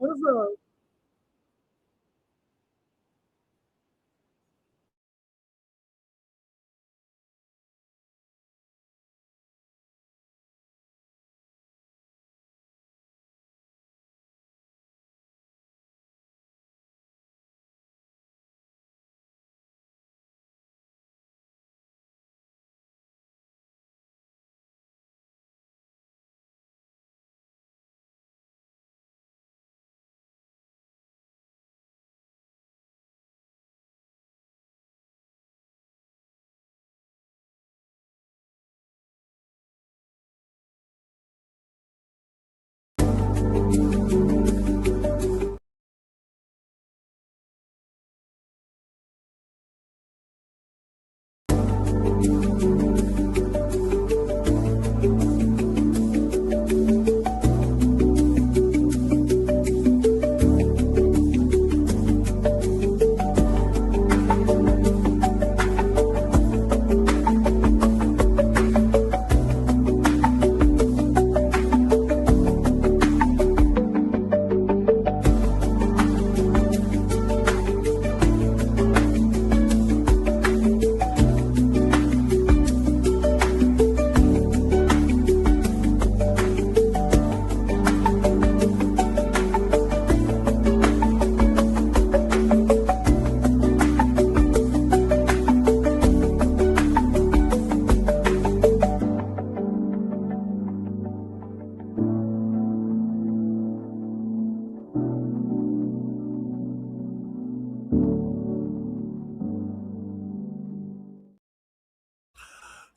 What's up?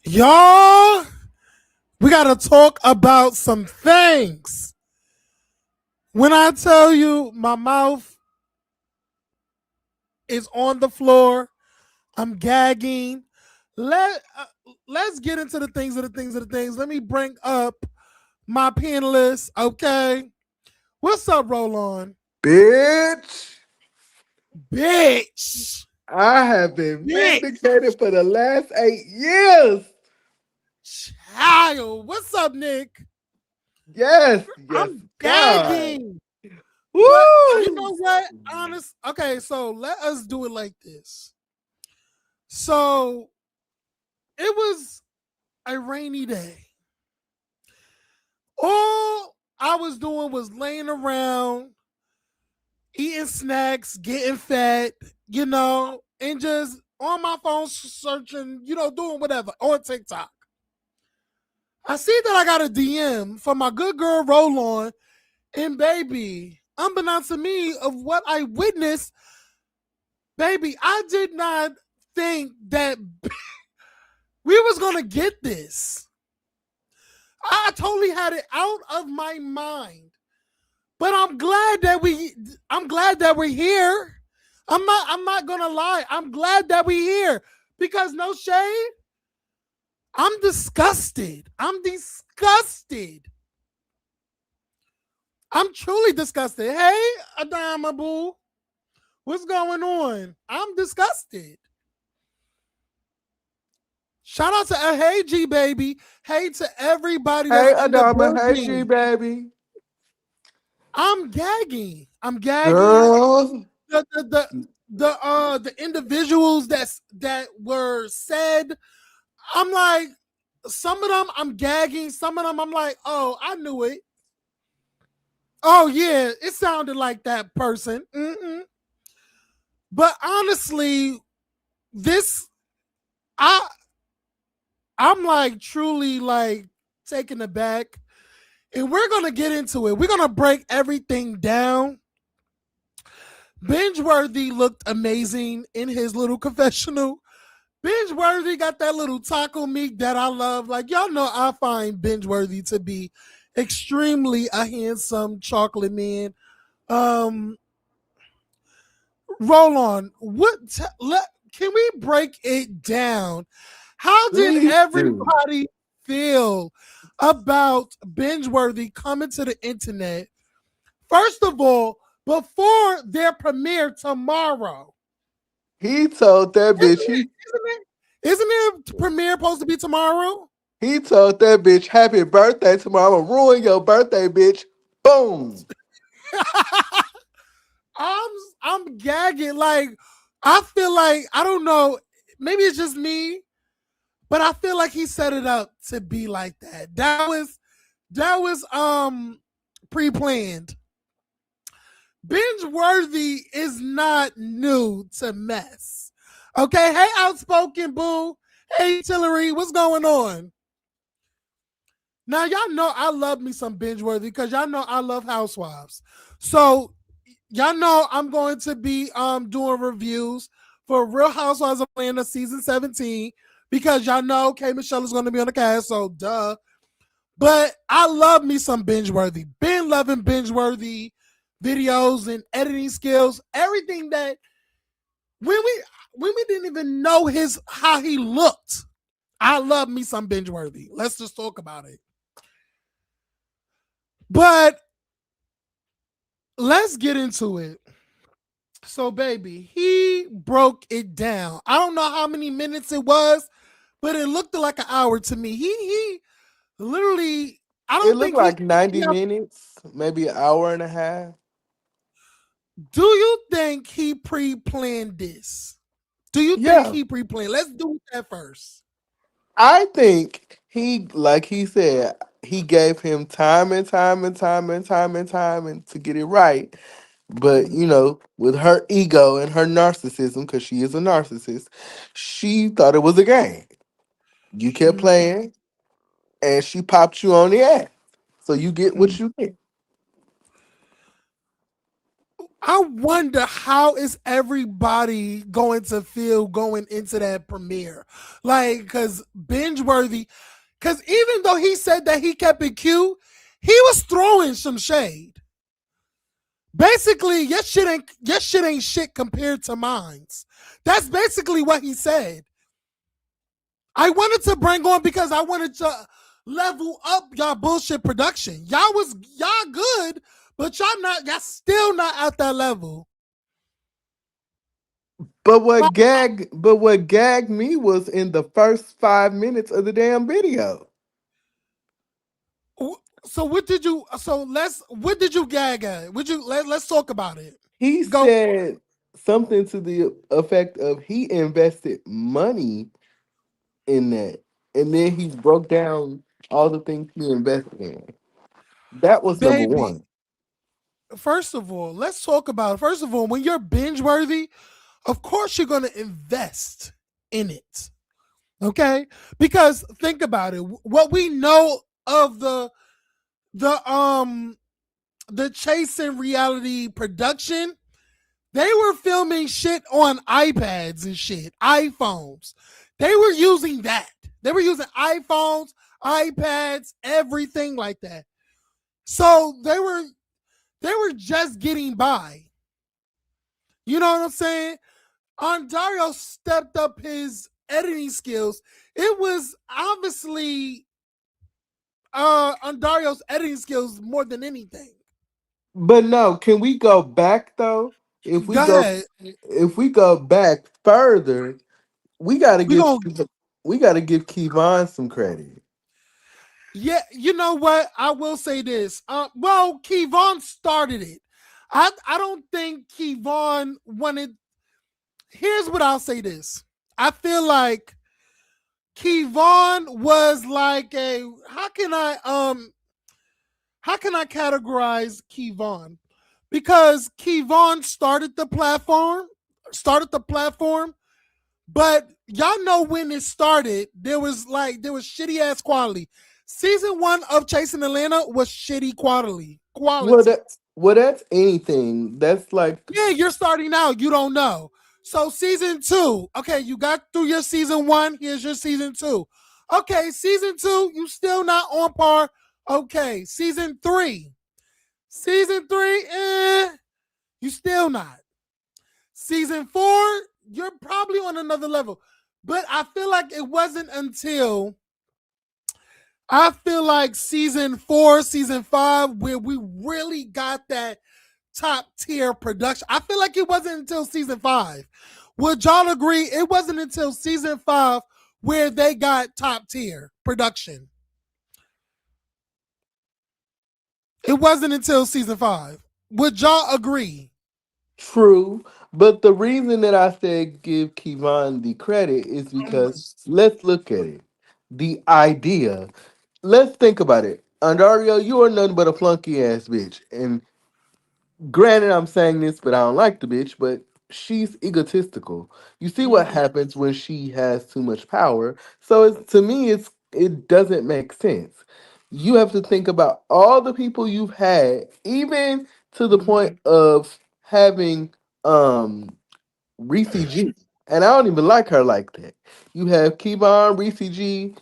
Y'all, we got to talk about some things. When I tell you my mouth is on the floor, I'm gagging. Let's get into the things of the things of the things. Let me bring up my panelists, okay? What's up, Roll Bitch, Bitch. I have been Bitch. vindicated for the last 8 years. Child. What's up, Nick? Yes, yes, I'm God. gagging. But you Woo! know what? Honest. Okay, so let us do it like this. So it was a rainy day. All I was doing was laying around, eating snacks, getting fat, and just on my phone searching, doing whatever on TikTok. I see that I got a DM from my good girl Roll and baby, unbeknownst to me of what I witnessed, baby, I did not think that we was gonna get this. I totally had it out of my mind. But I'm glad that we're here. I'm not gonna lie. I'm glad that we're here. Because no shade, I'm disgusted. I'm disgusted. I'm truly disgusted. Hey, Adama Boo, what's going on? I'm disgusted. Shout out to Hey G baby. Hey to everybody that's Hey, in the Adama. Hey, G, building. baby. I'm gagging. I'm gagging. Girl. The individuals that were said, I'm like, some of them I'm gagging, some of them I'm like, oh, I knew it. Oh yeah, it sounded like that person. But honestly, this I I'm like truly like taken aback. And we're gonna get into it. We're gonna break everything down. Bingeworthy looked amazing in his little confessional. Bingeworthy got that little taco meat that I love. Like, y'all know I find Bingeworthy to be extremely a handsome chocolate man. Um, Roll on. Can we break it down? How did Please do. everybody feel about Bingeworthy coming to the internet? First of all, before their premiere tomorrow. He told that Isn't bitch, it? Isn't their premiere supposed to be tomorrow? he told that bitch, happy birthday tomorrow. I'm gonna ruin your birthday, bitch. Boom. I'm I'm gagging. Like I feel like I don't know. Maybe it's just me, but I feel like he set it up to be like that. That was pre-planned. Bingeworthy is not new to mess. Okay, hey outspoken boo. Hey Tillery, what's going on? Now y'all know I love me some Bingeworthy because y'all know I love Housewives. So y'all know I'm going to be doing reviews for Real Housewives of Atlanta season 17 because y'all know K Michelle is going to be on the cast, so duh. But I love me some Bingeworthy. Been loving Bingeworthy videos and editing skills. Everything that when we didn't even know his how he looked. I love me some Bingeworthy. Let's just talk about it. But let's get into it. So, baby, he broke it down. I don't know how many minutes it was, but it looked like an hour to me. He literally. I It don't looked think he. like 90 minutes, maybe an hour and a half. Do you think he pre-planned this? Do you think Yeah. he pre-planned? Let's do that first. I think he, like he said, he gave him time and time and time and time and time and to get it right. But Mhm. you know, with her ego and her narcissism, because she is a narcissist, she thought it was a game. You kept Mhm. playing, and she popped you on the ass. So you get what Mhm. you get. I wonder how is everybody going to feel going into that premiere, like because Bingeworthy. Because even though he said that he kept it cute, he was throwing some shade. Basically, your shit ain't shit compared to mine's. That's basically what he said. I wanted to bring on because I wanted to level up y'all bullshit production. Y'all good, but y'all still not at that level. But what gagged me was in the first 5 minutes of the damn video. So what did you gag at? Would you let's talk about it. He Go said something to the effect of he invested money in that. And then he broke down all the things he invested in. That was number baby. one. First of all, let's talk about it. First of all, when you're binge worthy, of course you're gonna invest in it. Okay? Because think about it. What we know of the the chasing reality production, they were filming shit on iPads and shit, iPhones. They were using that. They were using iPhones, iPads, everything like that. So they were just getting by. You know what I'm saying? Andarrio stepped up his editing skills. It was obviously Andario's editing skills more than anything. But no, can we go back though? If we Go go ahead. if we go back further, we gotta We give gonna we gotta give Kevon some credit. Yeah, you know what? I will say this. Well, Kevon started it. I don't think Kevon wanted. Here's what I'll say this. I feel like Kevon was like a how can I categorize Kevon? Because Kevon started the platform, but y'all know when it started, there was shitty ass quality. Season 1 of Chasing Atlanta was shitty quality. Well Quality. that well that's anything. That's like Yeah, you're starting out. You don't know. So season 2, okay, you got through your season 1. Here's your season 2. Okay, season 2, you still not on par. Okay, season 3. Season 3, you still not. Season 4, you're probably on another level. But I feel like season 4, season 5, where we really got that top tier production. I feel like it wasn't until season 5. Would y'all agree? It wasn't until season 5 where they got top tier production. It wasn't until season 5. Would y'all agree? True, but the reason that I said give Kevon the credit is because let's look at it. The idea. Let's think about it. Andario, you are nothing but a flunky ass bitch. And granted, I'm saying this, but I don't like the bitch, but she's egotistical. You see what Mhm. happens when she has too much power. So to me, it doesn't make sense. You have to think about all the people you've had, even to the Mhm. point of having um Reese G. And I don't even like her like that. You have Kevon, Reese G,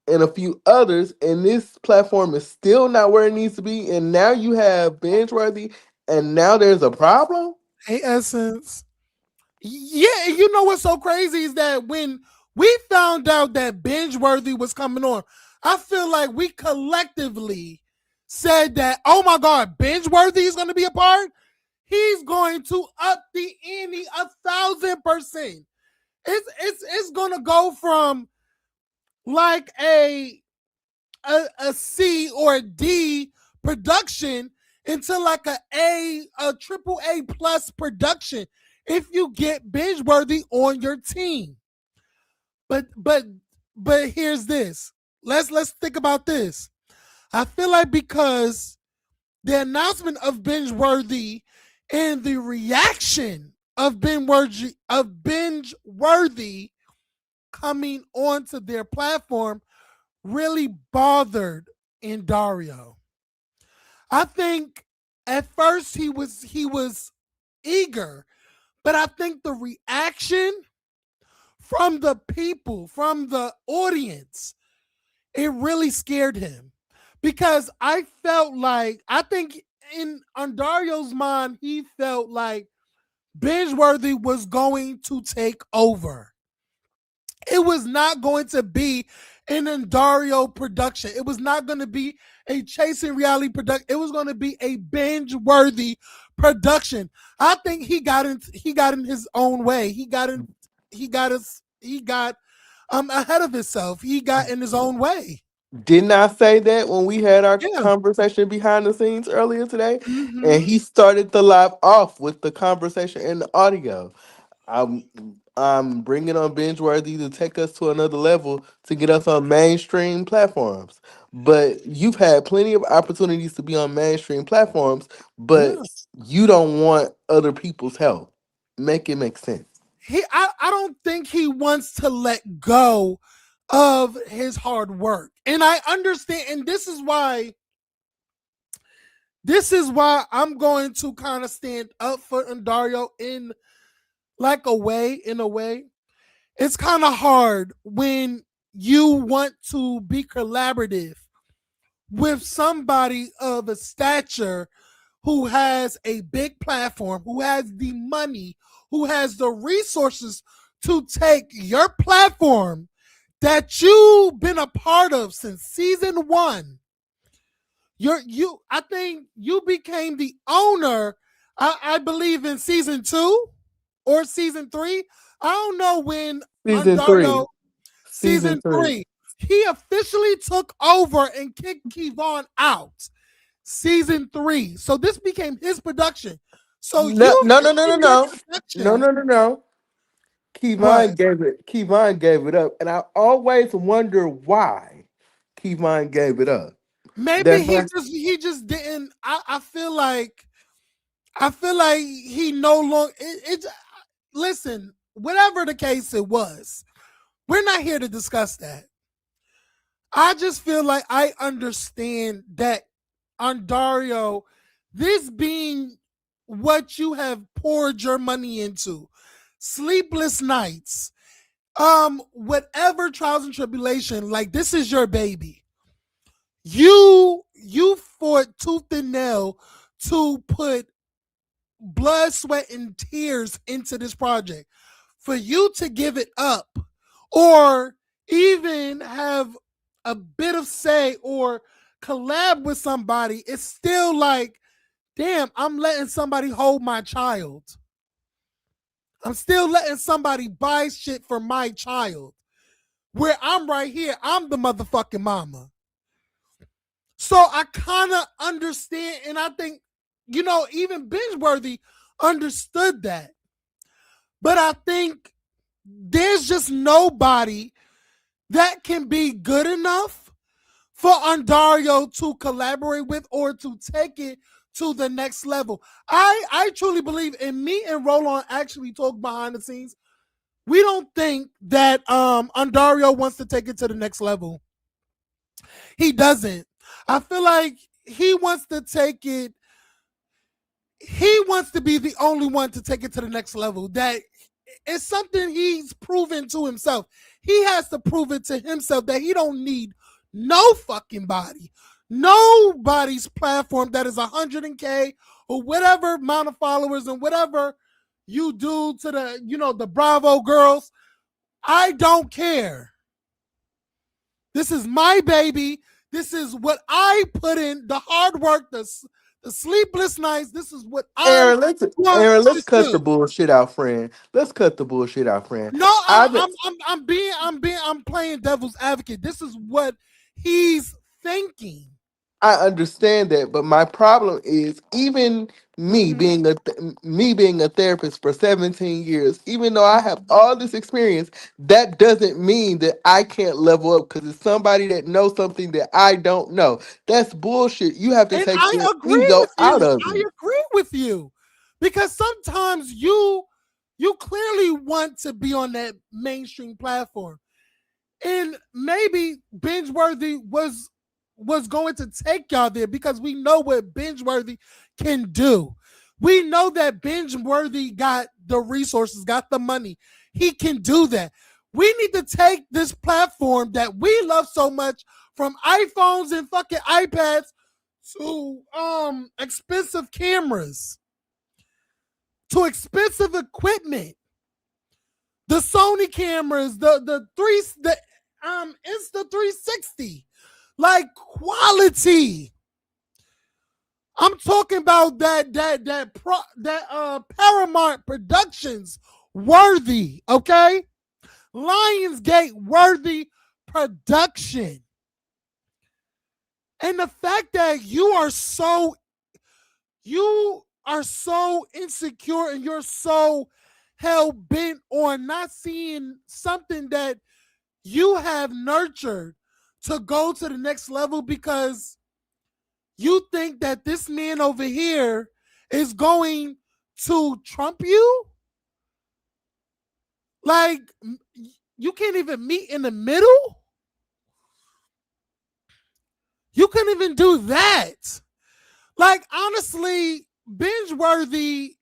and a few others, and this platform is still not where it needs to be. And now you have Bingeworthy, and now there's a problem. Hey, Essence. Yeah, you know what's so crazy is that when we found out that Bingeworthy was coming on, I feel like we collectively said that, oh my God, Bingeworthy is going to be a part. He's going to up the ante 1,000%. It's going to go from like a C or a D production into like a triple A plus production if you get Bingeworthy on your team. But but but here's this. Let's think about this. I feel like because the announcement of Bingeworthy and the reaction of Bingeworthy coming onto their platform really bothered Andario. I think at first he was eager, but I think the reaction from the people, from the audience, it really scared him. Because I felt like I think in Andario's mind, he felt like Bingeworthy was going to take over. It was not going to be an Andario production. It was not going to be a chasing reality production. It was going to be a binge-worthy production. I think he got in his own way. He got ahead of himself. He got in his own way. Didn't I say that when we had our Yeah. conversation behind the scenes earlier today? And Hmm. he started the live off with the conversation and the audio. I'm I'm bringing on Bingeworthy to take us to another level to get us on mainstream platforms. But you've had plenty of opportunities to be on mainstream platforms, but Yeah. you don't want other people's help. Make it make sense. I don't think he wants to let go of his hard work. And I understand, and this is why I'm going to kind of stand up for Andario in a way. It's kind of hard when you want to be collaborative with somebody of a stature who has a big platform, who has the money, who has the resources to take your platform that you've been a part of since season one. I think you became the owner, I believe in season two or season three. I don't know when Season three. Andario Season season three. three. He officially took over and kicked Kevon out. Season three. So this became his production. So No, you no, no, no, no, in your no. No, production. no, no, no. What? Kevon gave it up. And I always wonder why Kevon gave it up. Maybe There he has just he just didn't. I feel like he no longer. Listen, whatever the case it was, we're not here to discuss that. I just feel like I understand that Ontario, this being what you have poured your money into, sleepless nights, whatever trials and tribulation, like this is your baby. You fought tooth and nail to put blood, sweat, and tears into this project. For you to give it up or even have a bit of say or collab with somebody, it's still like, damn, I'm letting somebody hold my child. I'm still letting somebody buy shit for my child. Where I'm right here, I'm the motherfucking mama. So I kind of understand, and I think even Bingeworthy understood that. But I think there's just nobody that can be good enough for Andarrio to collaborate with or to take it to the next level. I truly believe, and me and Roland actually talk behind the scenes. We don't think that Andarrio wants to take it to the next level. He doesn't. I feel like he wants to take it. He wants to be the only one to take it to the next level. That it's something he's proven to himself. He has to prove it to himself that he don't need no fucking body, nobody's platform that is 100K or whatever amount of followers and whatever you do to the Bravo girls. I don't care. This is my baby. This is what I put in, the hard work, the sleepless nights. This is what I Aaron, let's want Aaron, to let's cut the do. bullshit out, friend. Let's cut the bullshit out, friend. No, I've been, I'm playing devil's advocate. This is what he's thinking. I understand that, but my problem is even Mm-hmm. me being a therapist for 17 years, even though I have all this experience, that doesn't mean that I can't level up because it's somebody that knows something that I don't know. That's bullshit. You have to And take I the agree ego with out you. of I it. agree with you. Because sometimes you clearly want to be on that mainstream platform. And maybe Bingeworthy was going to take y'all there because we know what Bingeworthy can do. We know that Bingeworthy got the resources, got the money. He can do that. We need to take this platform that we love so much, from iPhones and fucking iPads to expensive cameras, to expensive equipment, the Sony cameras, the Insta 360, like quality. I'm talking about that Paramount Productions worthy, okay? Lionsgate worthy production. And the fact that you are so insecure and you're so hell bent on not seeing something that you have nurtured to go to the next level because you think that this man over here is going to trump you. Like, you can't even meet in the middle. You couldn't even do that. Like, honestly, binge worthy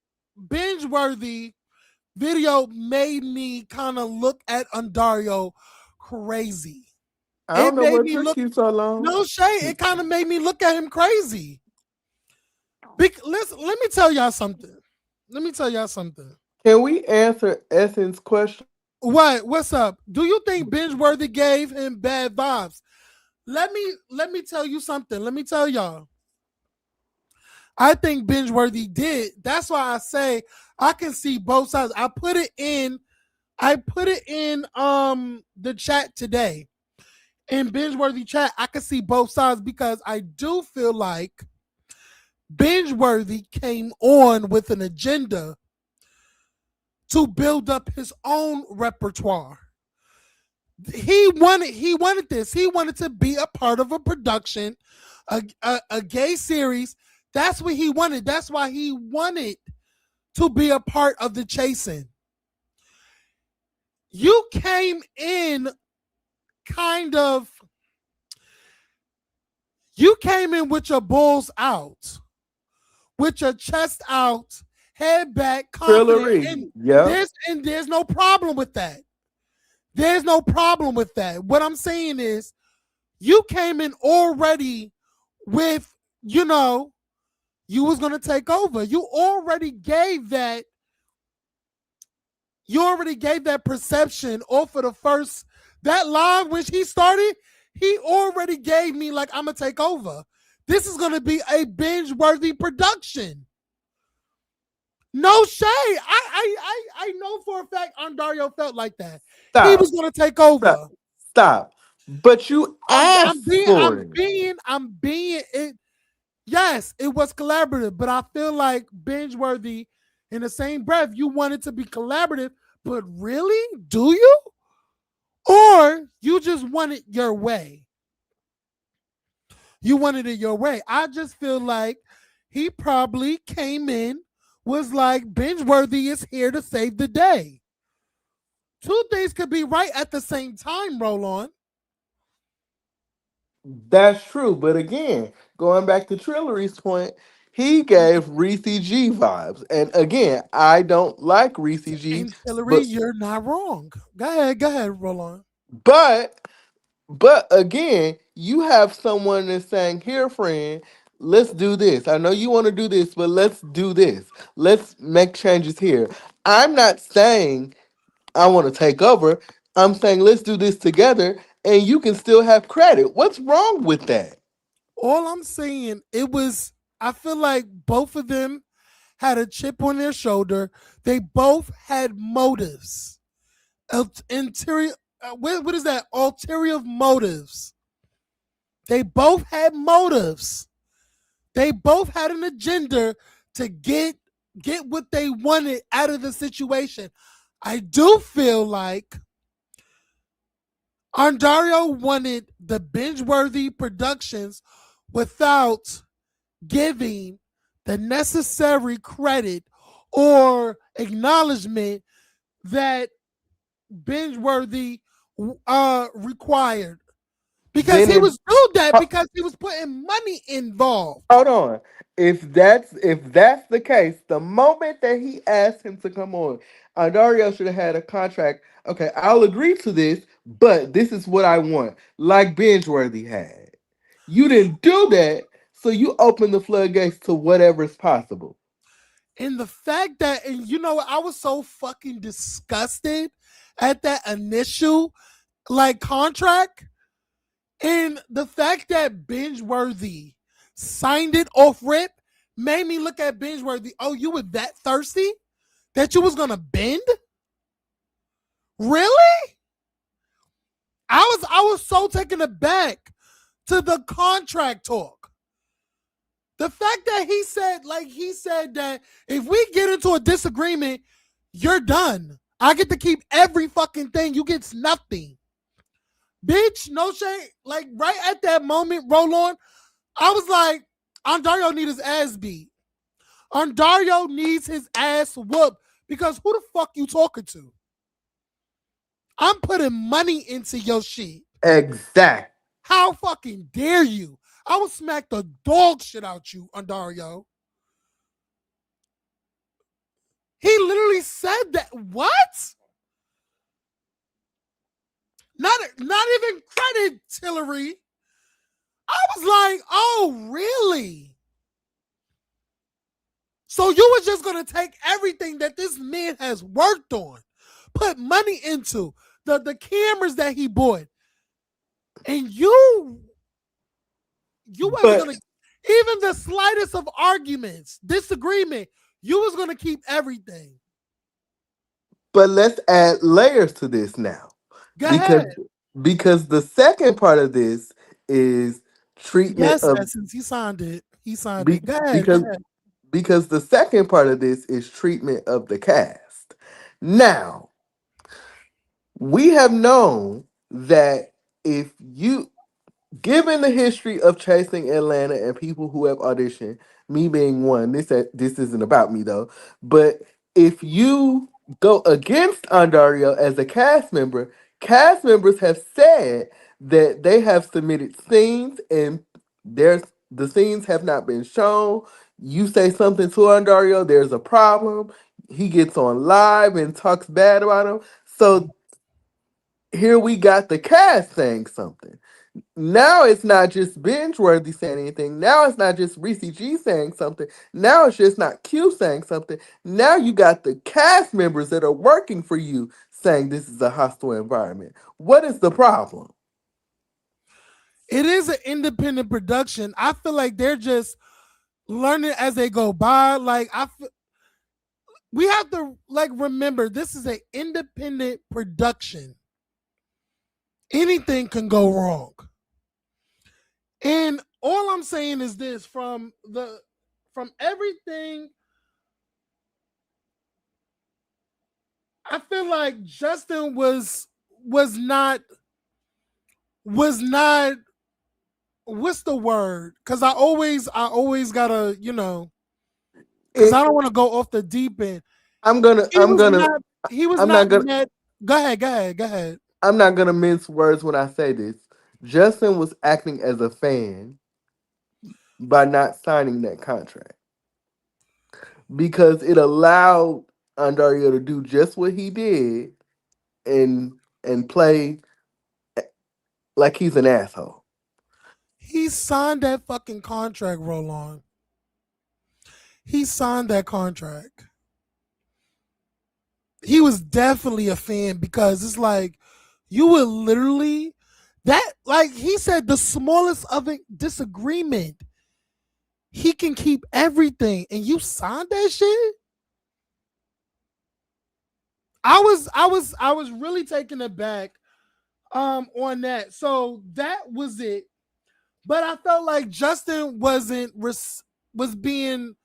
video made me kind of look at Andario crazy. I It don't know made what me took look, you so long. no shade. It kind of made me look at him crazy. Listen, let me tell y'all something. Let me tell y'all something. Can we answer Essence question? What? What's up? Do you think Bingeworthy gave him bad vibes? Let me tell you something. Let me tell y'all. I think Bingeworthy did. That's why I say I can see both sides. I put it in the chat today. In Bingeworthy chat, I can see both sides because I do feel like Bingeworthy came on with an agenda to build up his own repertoire. He wanted this. He wanted to be a part of a production, a gay series. That's what he wanted. That's why he wanted to be a part of the chasing. You came in kind of you came in with your balls out, with your chest out, head back, confident, and Hillary. Yep. there's no problem with that. There's no problem with that. What I'm saying is you came in already with, you was gonna take over. You already gave that perception off of the first that live when he started, he already gave me like I'm gonna take over. This is gonna be a binge-worthy production. No shade. I know for a fact Andario felt like that. He was Stop. gonna take Stop. over. Stop. But you I'm asked being for I'm it. being I'm being it. Yes, it was collaborative, but I feel like Bingeworthy, in the same breath, you want it to be collaborative, but really, do you? Or you just want it your way? You wanted it your way. I just feel like he probably came in, was like, Bingeworthy is here to save the day. Two things could be right at the same time, roll on. That's true, but again, going back to Trillery's point, he gave Reese G vibes, and again, I don't like Reese G, And Hillary, but you're not wrong. Go ahead, roll on. but but again, you have someone that's saying, "Here, friend, let's do this. I know you want to do this, but let's do this. Let's make changes here." I'm not saying I want to take over. I'm saying let's do this together, and you can still have credit. What's wrong with that? All I'm saying, it was, I feel like both of them had a chip on their shoulder. They both had motives. Interior, what is that? Ulterior motives. They both had motives. They both had an agenda to get what they wanted out of the situation. I do feel like Andarrio wanted the binge-worthy productions without giving the necessary credit or acknowledgement that binge-worthy required, because Then he if was doing that because he was putting money involved. hold on. If that's the case, the moment that he asked him to come on, Dario should have had a contract. Okay, I'll agree to this, but this is what I want, like Bingeworthy had. You didn't do that, so you open the floodgates to whatever's possible. And the fact that, and you know, I was so fucking disgusted at that initial like contract, and the fact that Bingeworthy signed it off rip made me look at Bingeworthy. Oh, you were that thirsty that you was gonna bend? Really? I was so taken aback to the contract talk. The fact that he said that if we get into a disagreement, you're done. I get to keep every fucking thing. You get nothing. Bitch, no shade. Like right at that moment, roll on. I was like, Andario needs his ass beat. Andario needs his ass whooped because who the fuck you talking to? I'm putting money into your shit. Exact. How fucking dare you? I will smack the dog shit out you, Andario. He literally said that. What? Not even credit, Tillery. I was like, oh, really? So you were just gonna take everything that this man has worked on, put money into, the cameras that he bought, and you wasn't But gonna, even the slightest of arguments, disagreement, you was gonna keep everything. but let's add layers to this now. Go Because ahead. because the second part of this is treatment Yes, of Essence. He signed it. He signed be, it. Go ahead. Go because ahead. because the second part of this is treatment of the cast. Now, we have known that if you given the history of chasing Atlanta and people who have auditioned, me being one, this isn't about me though, but if you go against Andario as a cast members have said that they have submitted scenes and there's the scenes have not been shown. You say something to Andario, there's a problem. He gets on live and talks bad about him. So here we got the cast saying something. Now it's not just Bingeworthy saying anything. Now it's not just Reese G saying something. Now it's just not Q saying something. Now you got the cast members that are working for you saying this is a hostile environment. What is the problem? It is an independent production. I feel like they're just learning as they go by. We have to like remember this is an independent production. Anything can go wrong. And all I'm saying is this: from everything, I feel like Justin was not was not what's the word? Because I always gotta because I It, don't want to go off the deep end. I'm gonna, He I'm was gonna, not he was I'm not not gonna, met. Go ahead, go ahead, go ahead. I'm not gonna mince words when I say this. Justin was acting as a fan by not signing that contract because it allowed Andario to do just what he did and play like he's an asshole. He signed that fucking contract, roll on. He signed that contract. He was definitely a fan because it's like you would literally that like he said the smallest of a disagreement he can keep everything and you signed that shit. I was really taken aback on that. So that was it. But I felt like Justin was being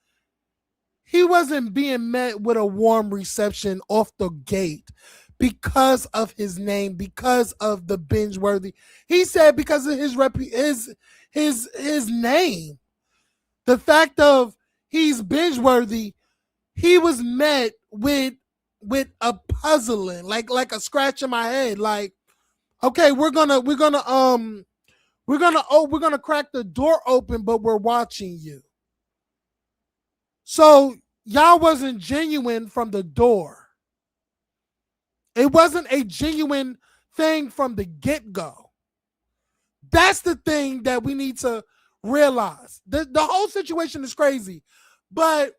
he wasn't being met with a warm reception off the gate because of his name, because of the binge worthy. He said because of his name, the fact of he's binge worthy, he was met with a puzzling, like a scratch in my head. Like, okay, we're gonna crack the door open, but we're watching you. So y'all wasn't genuine from the door. It wasn't a genuine thing from the get go. That's the thing that we need to realize. The whole situation is crazy. But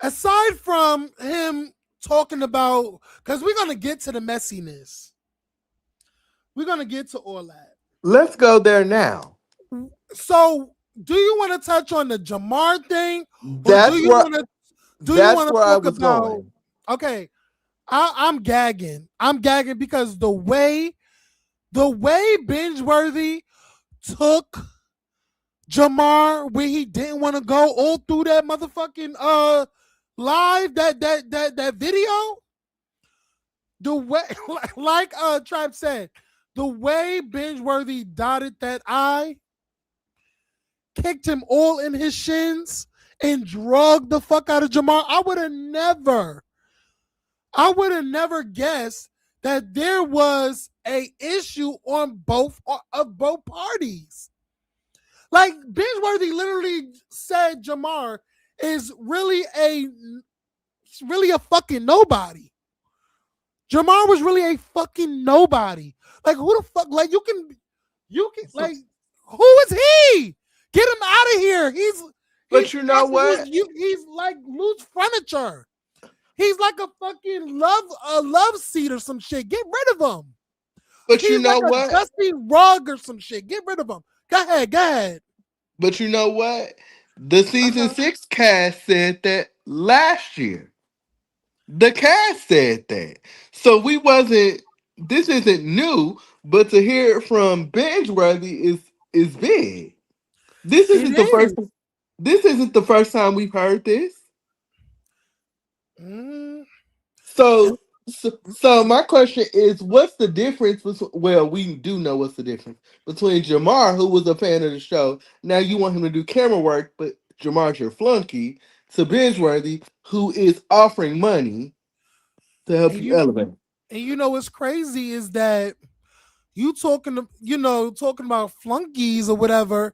aside from him talking about, because we're going to get to the messiness, we're going to get to all that. Let's go there now. So, do you want to touch on the Jamar thing, or That's where do you that's want to where I talk was about? going. Okay, I'm gagging. I'm gagging because the way Bingeworthy took Jamar where he didn't want to go all through that motherfucking live that video. The way like Tribe said, the way Bingeworthy dotted that I, kicked him all in his shins, and drugged the fuck out of Jamar. I would have never guessed that there was a issue on both parties. Like Bingeworthy literally said Jamar is really a fucking nobody. Jamar was really a fucking nobody. Like who the fuck? Like you can like who is he? Get him out of here. He's But you know what? he's like loose furniture. He's like a fucking love seat or some shit. Get rid of him. But you He's like know a what? dusty rug or some shit. Get rid of him. Go ahead. Go ahead. But you know what? The season Uh-huh. 6 cast said that last year. The cast said that. So we wasn't this isn't new, but to hear it from Bingeworthy is big. This It isn't the first is. this isn't the first time we've heard this. Mm, So my question is, what's the difference? Well, we do know what's the difference between Jamar, who was a fan of the show. Now you want him to do camera work, but Jamar's your flunky. To Bingeworthy, who is offering money to help and you you elevate. and you know what's crazy is that talking about flunkies or whatever.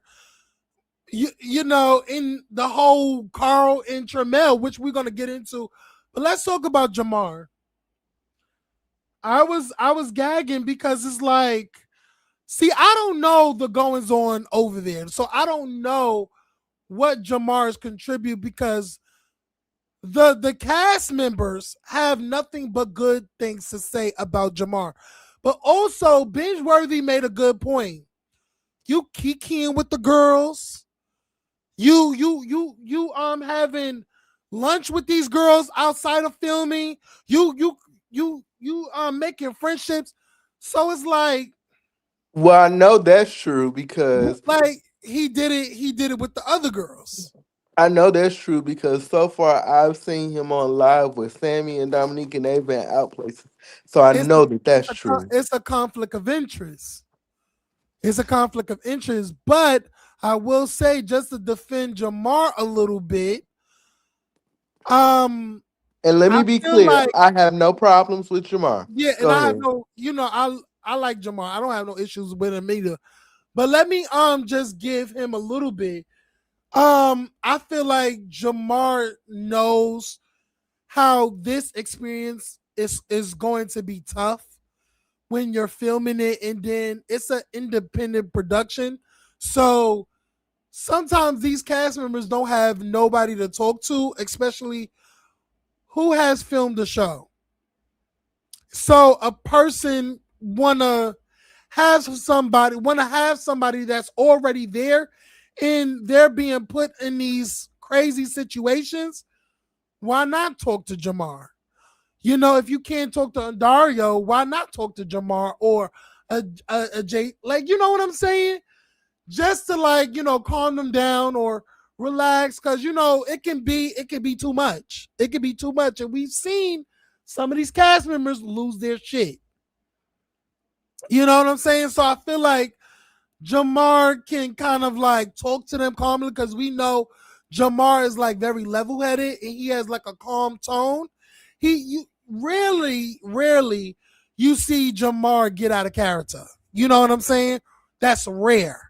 In the whole Carl and Tremel, which we're gonna get into, but let's talk about Jamar. I was gagging because it's like, see, I don't know the goings on over there, so I don't know what Jamar's contribute because the cast members have nothing but good things to say about Jamar. But also, Bingeworthy made a good point. You kikiing with the girls. You having lunch with these girls outside of filming. You making friendships. So it's like Well, I know that's true because Like he did it with the other girls. so far I've seen him on live with Sammy and Dominique, and they've been out places. So I It's know that that's it's a true. it's a conflict of interest. It's a conflict of interest, but I will say, just to defend Jamar a little bit, um, And let I me be feel clear, like, I have no problems with Jamar. yeah, and Go I have ahead. no, I like Jamar. I don't have no issues with him either. But let me just give him a little bit. I feel like Jamar knows how this experience is going to be tough when you're filming it, and then it's an independent production. So sometimes these cast members don't have nobody to talk to, especially who has filmed the show. So a person wanna have somebody that's already there, and they're being put in these crazy situations. Why not talk to Jamar? If you can't talk to Andario, why not talk to Jamar or a Jay? Like, you know what I'm saying? Just to, like, calm them down or relax, because it can be too much. It can be too much, and we've seen some of these cast members lose their shit. You know what I'm saying? So I feel like Jamar can kind of like talk to them calmly, because we know Jamar is like very level headed and he has like a calm tone. You rarely you see Jamar get out of character. You know what I'm saying? That's rare.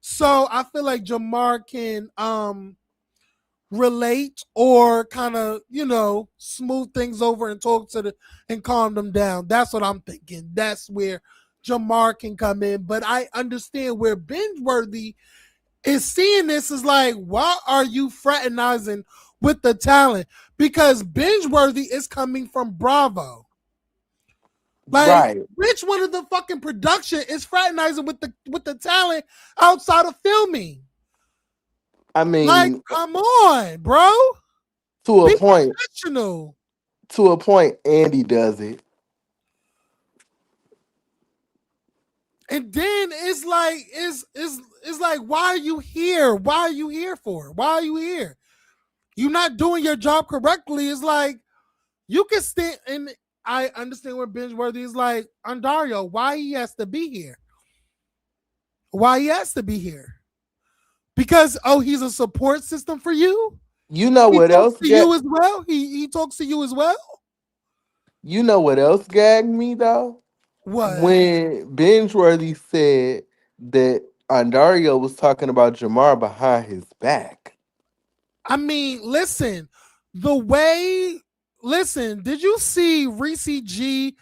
So I feel like Jamar can relate, or kind of, smooth things over and talk to the and calm them down. That's what I'm thinking. That's where Jamar can come in. But I understand where Bingeworthy is seeing this is like, why are you fraternizing with the talent? Because Bingeworthy is coming from Bravo. Like, Right. which one of the fucking production is fraternizing with the talent outside of filming? I Like, mean, come on, bro. to a Be point, professional. Andy does it. And then it's like, why are you here? Why are you here for? Why are you here? You're not doing your job correctly. It's like, you can stand, and I understand where Bingeworthy is like, Andario, why he has to be here? Why he has to be here? Because, he's a support system for you? You know He what talks else to you as well? He talks to you as well? gagged me though? What? When Bingeworthy said that Andario was talking about Jamar behind his back. I mean, listen, the way listen, did you see Reese G,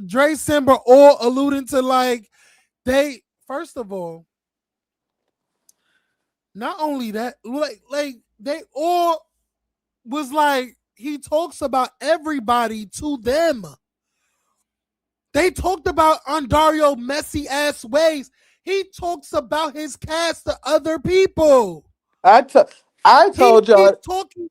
Dre Simber all alluding to, like, they first of all, not only that, like they all was like, he talks about everybody to them. They talked about Andario messy ass ways. He talks about his cast to other people. I to- I He told keeps y'all, talking.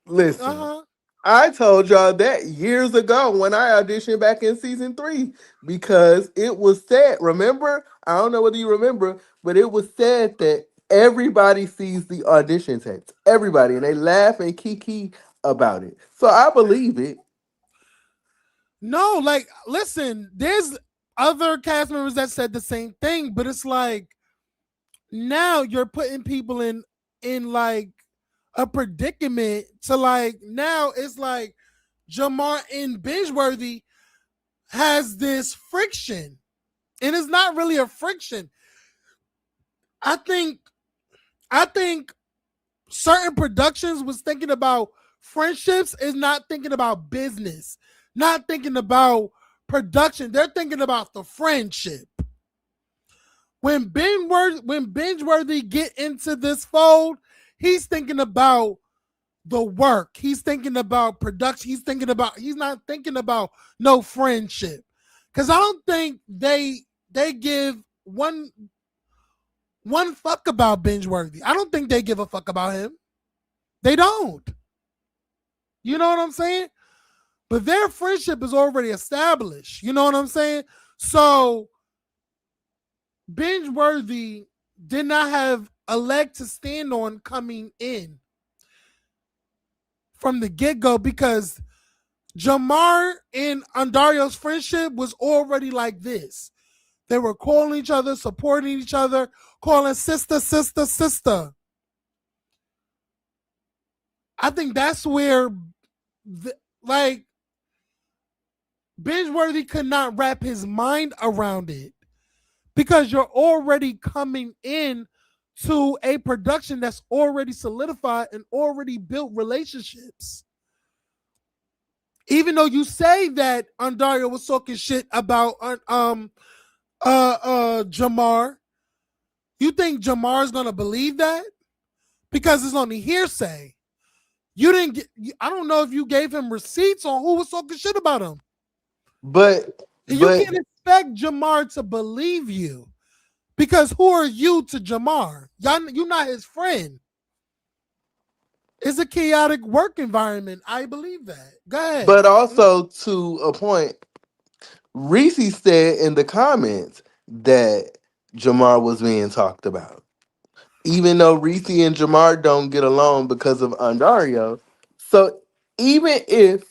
Uh listen, huh. I told y'all that years ago when I auditioned back in season 3 because it was said, remember? I don't know whether you remember, but it was said that everybody sees the audition tapes. Everybody. And they laugh and kiki about it. So I believe it. No, like, listen, there's other cast members that said the same thing, but it's like, now you're putting people in like a predicament to, like, now it's like Jamar and Bingeworthy has this friction. And it's not really a friction. I think I think certain productions was thinking about friendships, is not thinking about business, not thinking about production. They're thinking about the friendship. When Bingeworthy get into this fold, he's thinking about the work. He's thinking about production. He's not thinking about no friendship. Cause I don't think they give one fuck about Bingeworthy. I don't think they give a fuck about him. They don't. You know what I'm saying? But their friendship is already established. You know what I'm saying? So Bingeworthy did not have a leg to stand on coming in from the get go because Jamar and Andarrio's friendship was already like this. They were calling each other, supporting each other, calling sister, sister, sister. I think that's where, the, like, Bingeworthy could not wrap his mind around it because you're already coming in to a production that's already solidified and already built relationships. Even though you say that Andario was talking shit about Jamar, you think Jamar's gonna believe that? Because it's only hearsay. You didn't get. I don't know if you gave him receipts on who was talking shit about him. But And you but can't expect Jamar to believe you because who are you to Jamar? You're not his friend. It's a chaotic work environment. I believe that. Go ahead. but also to a point, Reese said in the comments that Jamar was being talked about. Even though Reese and Jamar don't get along because of Andario. So even if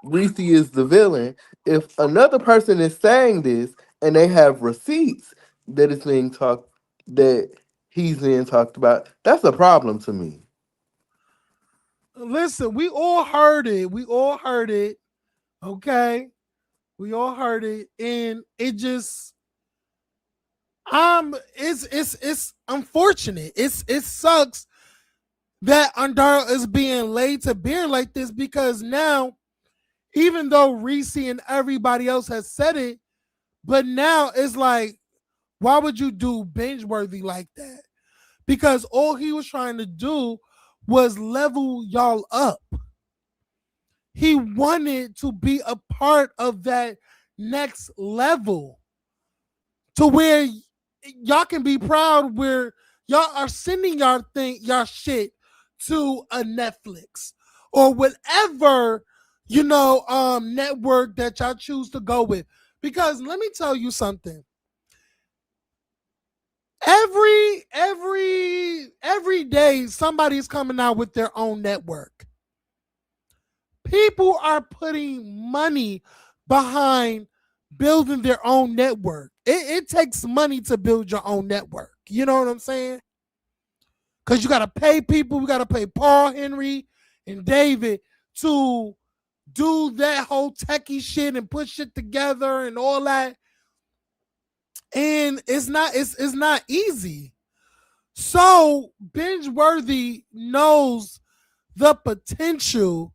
Reese is the villain, if another person is saying this and they have receipts that it's being talked that he's being talked about, that's a problem to me. Listen, we all heard it. We all heard it. Okay. We all heard it. And it just it's unfortunate. It sucks that Andara is being laid to bear like this because now, even though Reese and everybody else has said it, but now it's like, why would you do Bingeworthy like that? Because all he was trying to do was level y'all up. He wanted to be a part of that next level to where y'all can be proud where y'all are sending y'all shit to a Netflix or whatever network that y'all choose to go with. Because let me tell you something. Every day somebody's coming out with their own network. People are putting money behind building their own network. It takes money to build your own network. You know what I'm saying? Because you got to pay people. We got to pay Paul, Henry, and David to do that whole techie shit and put shit together and all that. And it's not easy. So Bingeworthy knows the potential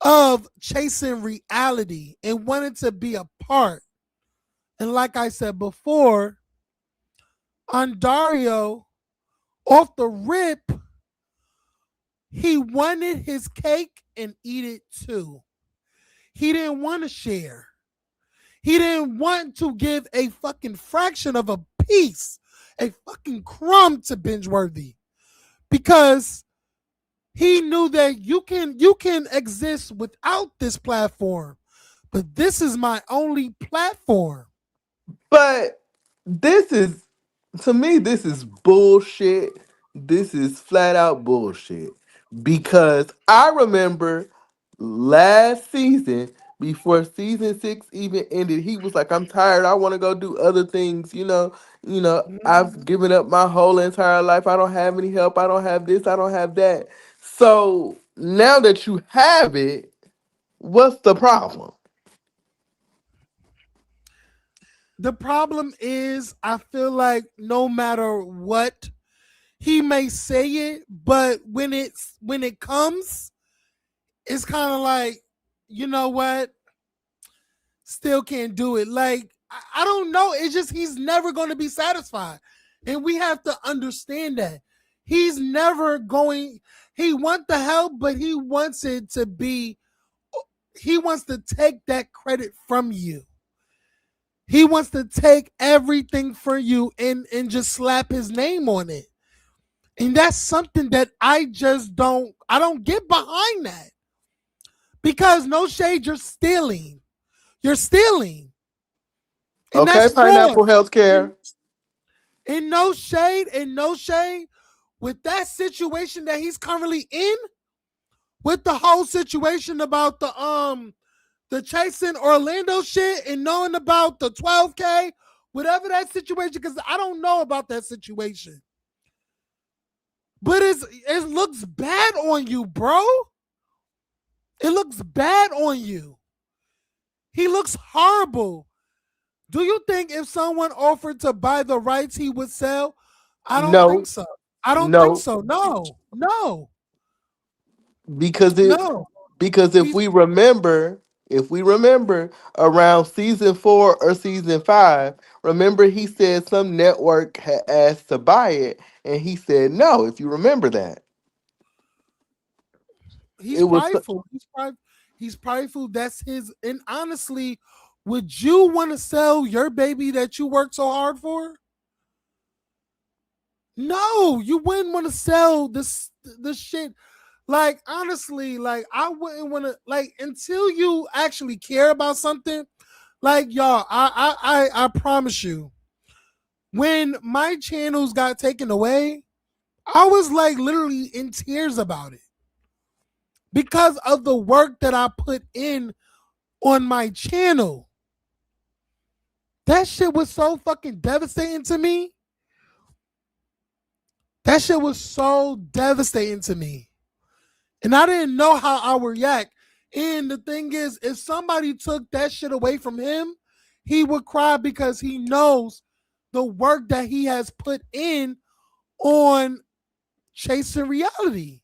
of chasing reality and wanting to be a part. And like I said before, Andario, off the rip, he wanted his cake and eat it too. He didn't want to share. He didn't want to give a fucking fraction of a piece, a fucking crumb to Bingeworthy because he knew that you can exist without this platform, but this is my only platform. But this is, to me, this is bullshit. This is flat out bullshit. Because I remember last season, before season 6 even ended, he was like, I'm tired. I want to go do other things. I've Mhm. given up my whole entire life. I don't have any help. I don't have this. I don't have that. So now that you have it, what's the problem? The problem is, I feel like no matter what, he may say it, but when it comes, it's kind of like, you know what? Still can't do it. Like I don't know. It's just he's never going to be satisfied, and we have to understand that he's never going. He wants the help, but he wants it to be. He wants to take that credit from you. He wants to take everything for you and just slap his name on it. And that's something that I don't get behind that. Because no shade, you're stealing. You're stealing. And Okay, that's fraud. Pineapple Healthcare. And no shade, and no shade with that situation that he's currently in, with the whole situation about the chasing Orlando shit and knowing about the 12K, whatever that situation, because I don't know about that situation. But it looks bad on you, bro. It looks bad on you. He looks horrible. Do you think if someone offered to buy the rights, he would sell? I don't think No, so. I don't think no, so. No, no, because it no. because He's if we remember around season 4 or season 5, remember he said some network had asked to buy it, and he said no. If you remember that, he's it was prideful. He's prideful. That's his. And honestly, would you want to sell your baby that you worked so hard for? No, you wouldn't want to sell this shit. Like honestly, like I wouldn't want to like until you actually care about something. Like y'all, I promise you, when my channels got taken away, I was like literally in tears about it because of the work that I put in on my channel. That shit was so fucking devastating to me. That shit was so devastating to me. And I didn't know how I would react. And the thing is, if somebody took that shit away from him, he would cry because he knows the work that he has put in on chasing reality.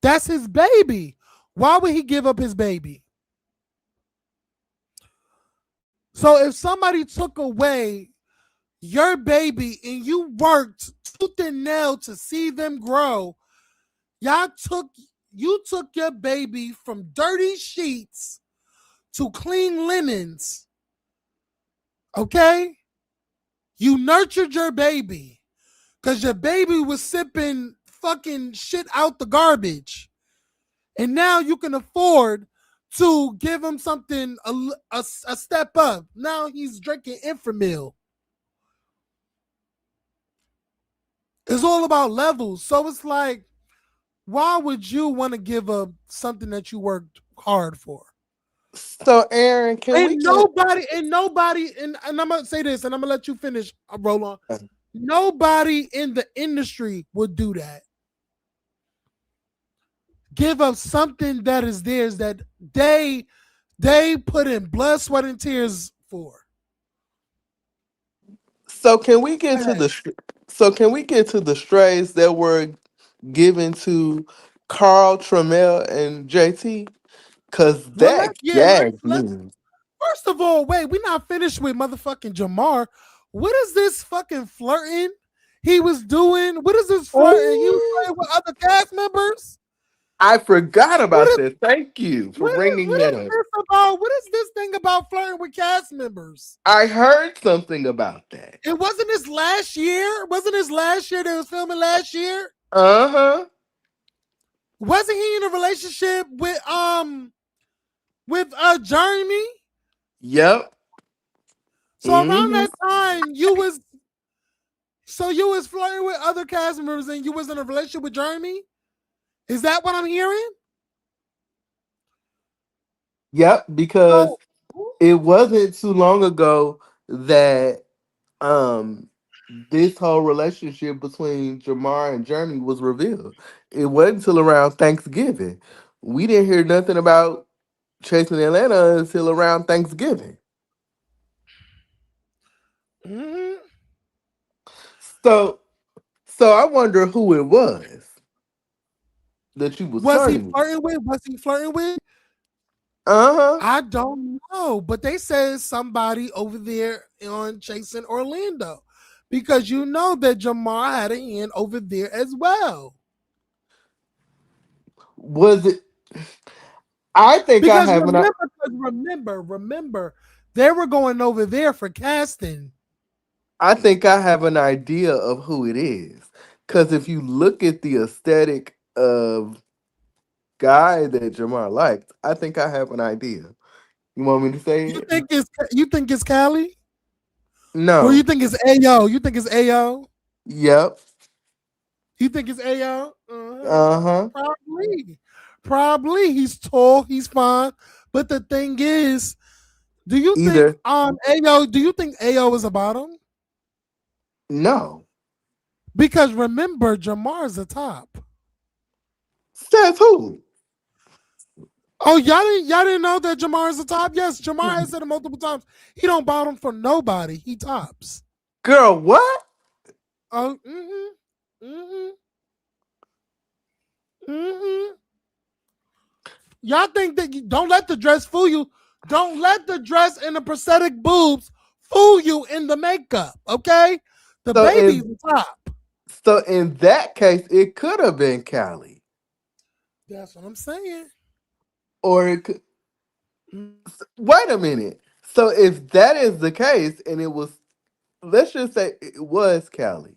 That's his baby. Why would he give up his baby? So if somebody took away your baby and you worked tooth and nail to see them grow, y'all took you took your baby from dirty sheets to clean linens. Okay? You nurtured your baby because your baby was sipping fucking shit out the garbage. And now you can afford to give him something a step up. Now he's drinking Inframil. It's all about levels. So it's like, why would you want to give up something that you worked hard for? so. Aaron, can we get? And I'm gonna say this, and I'm gonna let you finish, roll on. Nobody in the industry would do that. Give up something that is theirs that they put in blood, sweat, and tears for. So can we get to Go the? So can we get to the strays that were given to Carl Trammell and JT? Cause Well, that let's yeah, gagged let's me. first of all, wait, we're not finished with motherfucking Jamar. What is this fucking flirting he was doing? What is this flirting? He was Oh, flirting with other cast members. I forgot What about is that. Thank you for bringing what that is up. this about? What is this thing about flirting with cast members? I heard something about that. It wasn't this last year. Wasn't this last year they was filming last year? Uh huh. Wasn't he in a relationship with Jeremy? Yep. So around Hmm. that time, you was flirting with other cast members and you was in a relationship with Jeremy? Is that what I'm hearing? Yep. Because So it wasn't too long ago that this whole relationship between Jamar and Jeremy was revealed. It wasn't until around Thanksgiving. We didn't hear nothing about chasing Atlanta until around Thanksgiving. mhm. So I wonder who it was that you was Was he flirting with. flirting with? Was he flirting with? Uh huh. I don't know, but they said somebody over there on chasing Orlando, because you know that Jamar had a hand over there as well. Was it? I think I Because have an. remember, they were going over there for casting. I think I have an idea of who it is. Because if you look at the aesthetic of guy that Jamar liked, I think I have an idea. You want me to say You it? think it's Callie? Or you No. think it's Ayo? You think it's Ayo? Yep. You think it's Ayo? Uh-huh. Probably. Probably. He's tall. He's fine. But the thing is, do you think Either. Ayo? Do you think Ayo is a bottom? No. Because remember, Jamar's the top. Says who? Oh, y'all didn't know that Jamar is the top? Yes, Jamar has said it multiple times. He don't bottom for nobody. He tops. Girl, what? Oh, mm-hmm. Mm-hmm. Y'all think that you don't let the dress fool you. Don't let the dress and the prosthetic boobs fool you in the makeup. Okay, the So baby's in the top. so in that case, it could have been Callie. That's what I'm saying. Or it could, Mm. wait a minute. So if that is the case, and it was, let's just say it was Callie,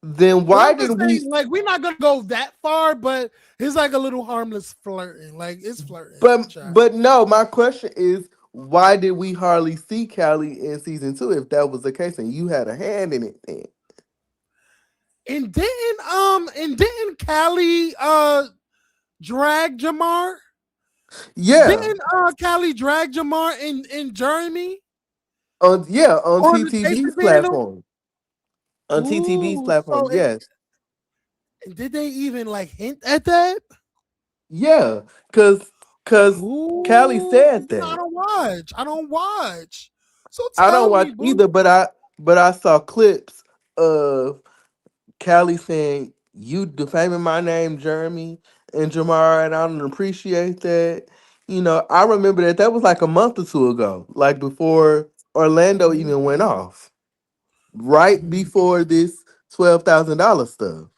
then But why I'm did just we? saying, like, we're not gonna go that far, but it's like a little harmless flirting. Like it's flirting, child. But no, my question is, why did we hardly see Callie in season two if that was the case and you had a hand in it then? And didn't Callie drag Jamar? Yeah, Didn't Callie drag Jamar in Jeremy on on the TTV's tasting panel? platform. On TTV's Ooh, platform, yes. did they even like hint at that? Yeah, cause Callie Ooh, said I that. don't watch. I don't watch. So I don't tell me, watch boo. either, but I saw clips of Callie saying, "You defaming my name, Jeremy and Jamar, and I don't appreciate that." I remember that was like a month or two ago, like before Orlando Mm, even went off, right mm, before this $12,000 stuff.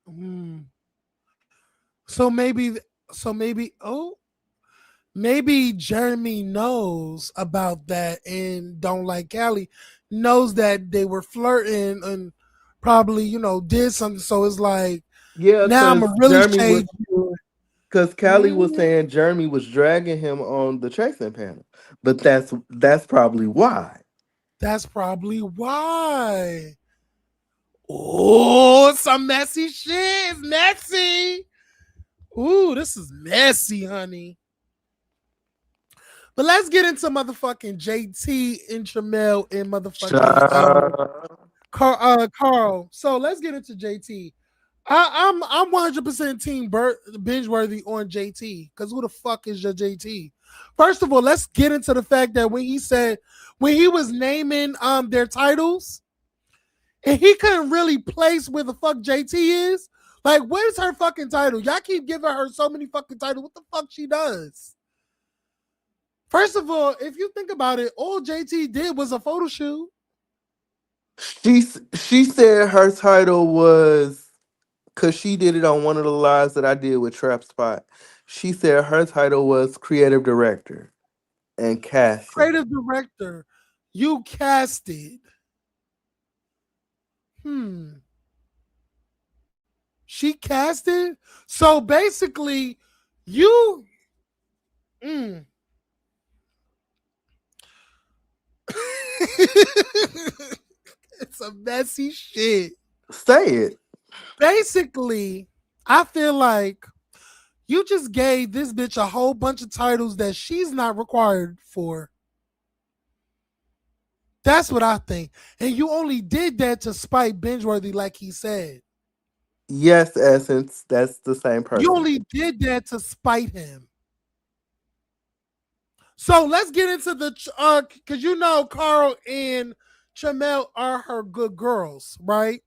mm. So maybe, oh, maybe Jeremy knows about that and don't like Callie, knows that they were flirting and probably, did something. So it's like, Yeah, now I'm gonna really shade you. because Callie was Mm, saying Jeremy was dragging him on the chasing panel, but that's probably why. that's probably why. Oh, some messy shit. It's messy. Ooh, this is messy, honey. But let's get into motherfucking JT and Tramel and motherfucking Child. Carl. So let's get into JT. I'm 100% team Bingeworthy on JT because who the fuck is your JT? First of all, let's get into the fact that when he was naming their titles and he couldn't really place where the fuck JT is. Like, where's her fucking title? Y'all keep giving her so many fucking titles. What the fuck she does? First of all, if you think about it, all JT did was a photo shoot. She said her title was, because she did it on one of the lives that I did with Trap Spot. She said her title was creative director and casting. Creative director. You casted. Hmm. She casted. So basically, you. Mm. It's a messy shit. Say it. Basically, I feel like you just gave this bitch a whole bunch of titles that she's not required for. That's what I think. And you only did that to spite Bingeworthy, like he said. Yes, Essence. That's the same You person. only did that to spite him. So let's get into the because Carl and Chamel are her good girls, right?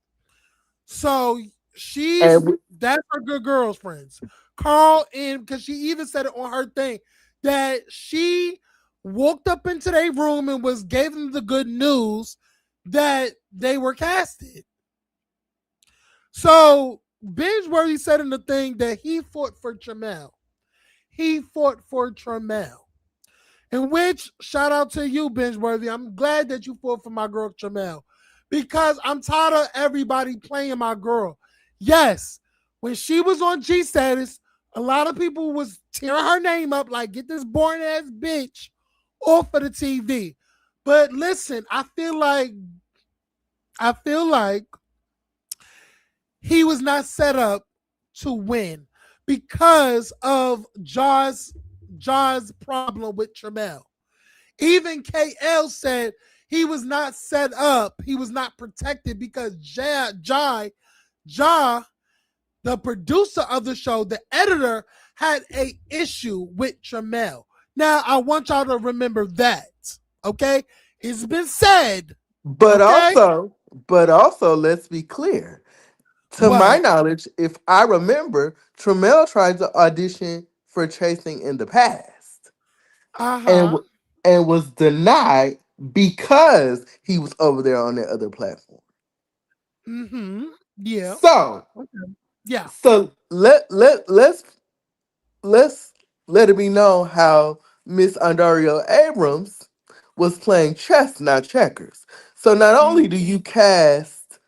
So And we- that's her good girls, friends. Carl and because she even said it on her thing that she walked up into their room and gave them the good news that they were casted. So Bingeworthy said in the thing that he fought for Chamel. He fought for Chamel. In which, shout out to you, Bingeworthy. I'm glad that you fought for my girl Chamel. Because I'm tired of everybody playing my girl. Yes, when she was on G status, a lot of people was tearing her name up like, get this boring ass bitch off of the TV. But listen, I feel like he was not set up to win because of Jaw's problem with Tramel. Even KL said he was not set up, he was not protected because Ja, the producer of the show, the editor, had a issue with Tramel. Now I want y'all to remember that. Okay? It's been said. But Okay? also, but also, let's be clear. To my What? knowledge, if I remember, Trammell tried to audition for Chasing in the past and Uh-huh. and was denied because he was over there on that other platform. Mm-hmm. Yeah. So, Yeah. let's let it be known how Miss Andario Abrams was playing chess, not checkers. So not only do you cast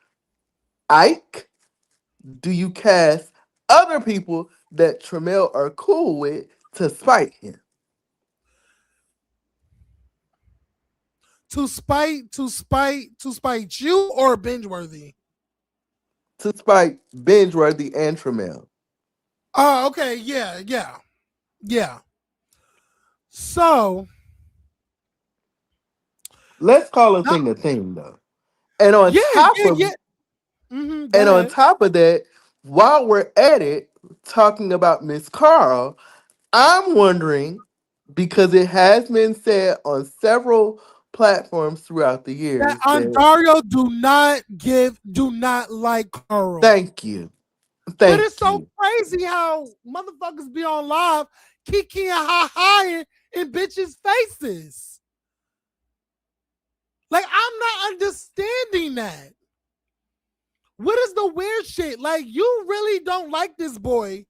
Ike, do you cast other people that Trammell are cool with to spite him, To spite you or Bingeworthy? to spite Bingeworthy and Trammell. Oh, okay, yeah, yeah, yeah. So Let's call no, a thing though. And on yeah, top yeah, of yeah. Go and on ahead. top of that, while we're at it, talking about Miss Carl, I'm wondering because it has been said on several platforms throughout the That years that Andario do not like Carl. thank you, But it's thank so you. crazy how motherfuckers be on live kiki and ha ha in bitches' faces. Like I'm not understanding that. What is the weird shit? Like, you really don't like this boy.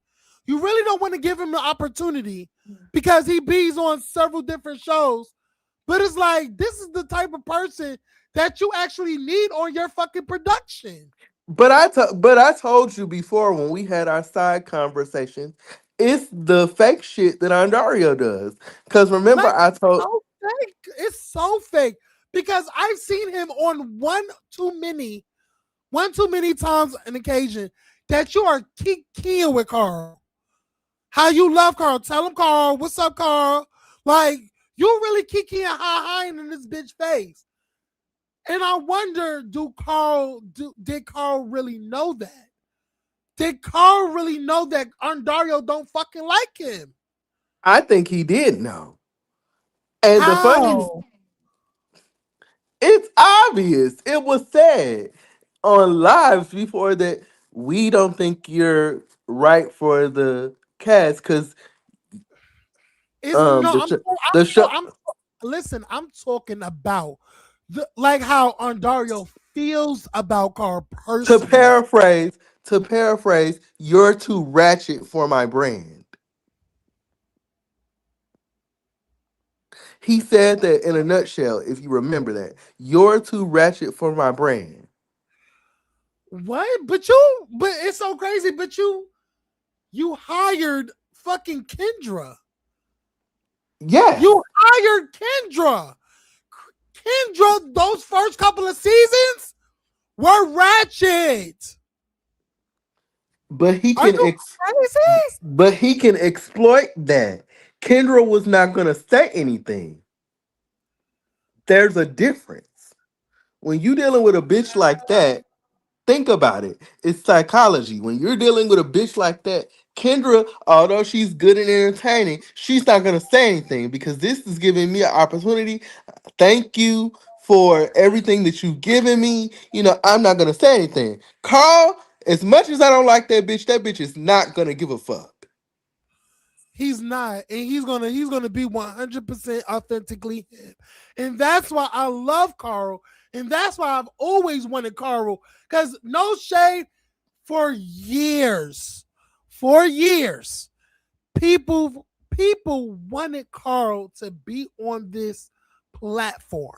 You really don't want to give him the opportunity because he bees on several different shows. But it's like, this is the type of person that you actually need on your fucking production. But I told you before when we had our side conversations, it's the fake shit that Andario does. Because remember, Like, I it's told so fake. It's so fake. Because I've seen him on one too many times an occasion that you are keying with Carl. How you love Carl. Tell him, Carl, what's up, Carl? Like, you really kiki and high in this bitch face. And I wonder, did Carl really know that? Did Carl really know that Andario don't fucking like him? I think he did know. And the funny, How? it's obvious. It was said on lives before that we don't think you're right for the cast because It's no, the the show listen, I'm talking about like how Andario feels about Carl to personally. paraphrase to paraphrase, you're too ratchet for my brand. He said that in a nutshell, if you remember that. You're too ratchet for my brand. What? But it's so crazy, but you hired fucking Kendra. Yes. You hired Kendra. Kendra, those first couple of seasons were ratchet. But Are you crazy? he can exploit that. Kendra was not gonna say anything. There's a difference. When you dealing with a bitch like that, think about it. It's psychology. When you're dealing with a bitch like that, Kendra, although she's good and entertaining, she's not gonna say anything because this is giving me an opportunity. Thank you for everything that you've given me. You know, I'm not gonna say anything. Carl, as much as I don't like that bitch is not gonna give a fuck. He's not, and he's gonna be 100% authentically him, and that's why I love Carl, and that's why I've always wanted Carl. Because no shade, for years, people wanted Carl to be on this platform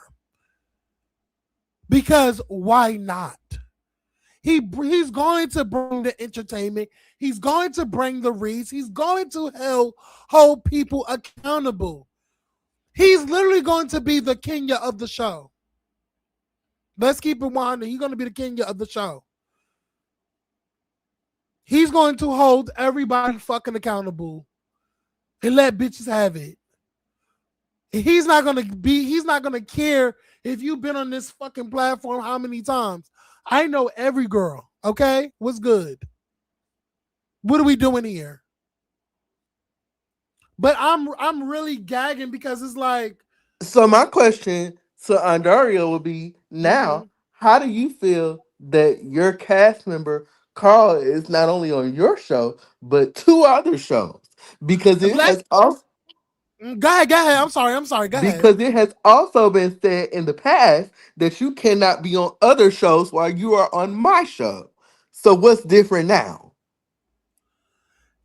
because why not? He's going to bring the entertainment. He's going to bring the reads. He's going to hold people accountable. He's literally going to be the Kenya of the show. Let's keep it 100. He's going to be the Kenya of the show. He's going to hold everybody fucking accountable and let bitches have it. He's not gonna care if you've been on this fucking platform how many times. I know every girl. Okay, what's good? What are we doing here? But I'm really gagging because it's like, So my question to Andario would be mm-hmm. now, how do you feel that your cast member Carl is not only on your show but two other shows? Because it Let's has also go ahead, go ahead. I'm sorry, go ahead. because it has also been said in the past that you cannot be on other shows while you are on my show. So what's different now?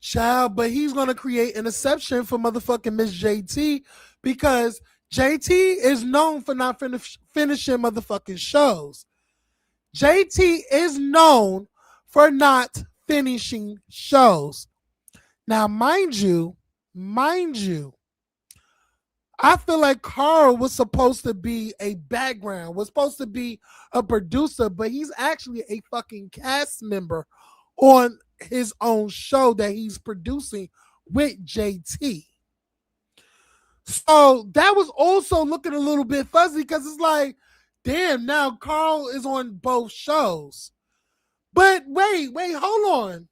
Child, but he's gonna create an exception for motherfucking Miss JT because JT is known for not finishing motherfucking shows. JT is known for not finishing shows. Now, mind you, I feel like Carl was supposed to be a background, was supposed to be a producer, but he's actually a fucking cast member on his own show that he's producing with JT. So that was also looking a little bit fuzzy because it's like, damn, now Carl is on both shows. But wait, hold on.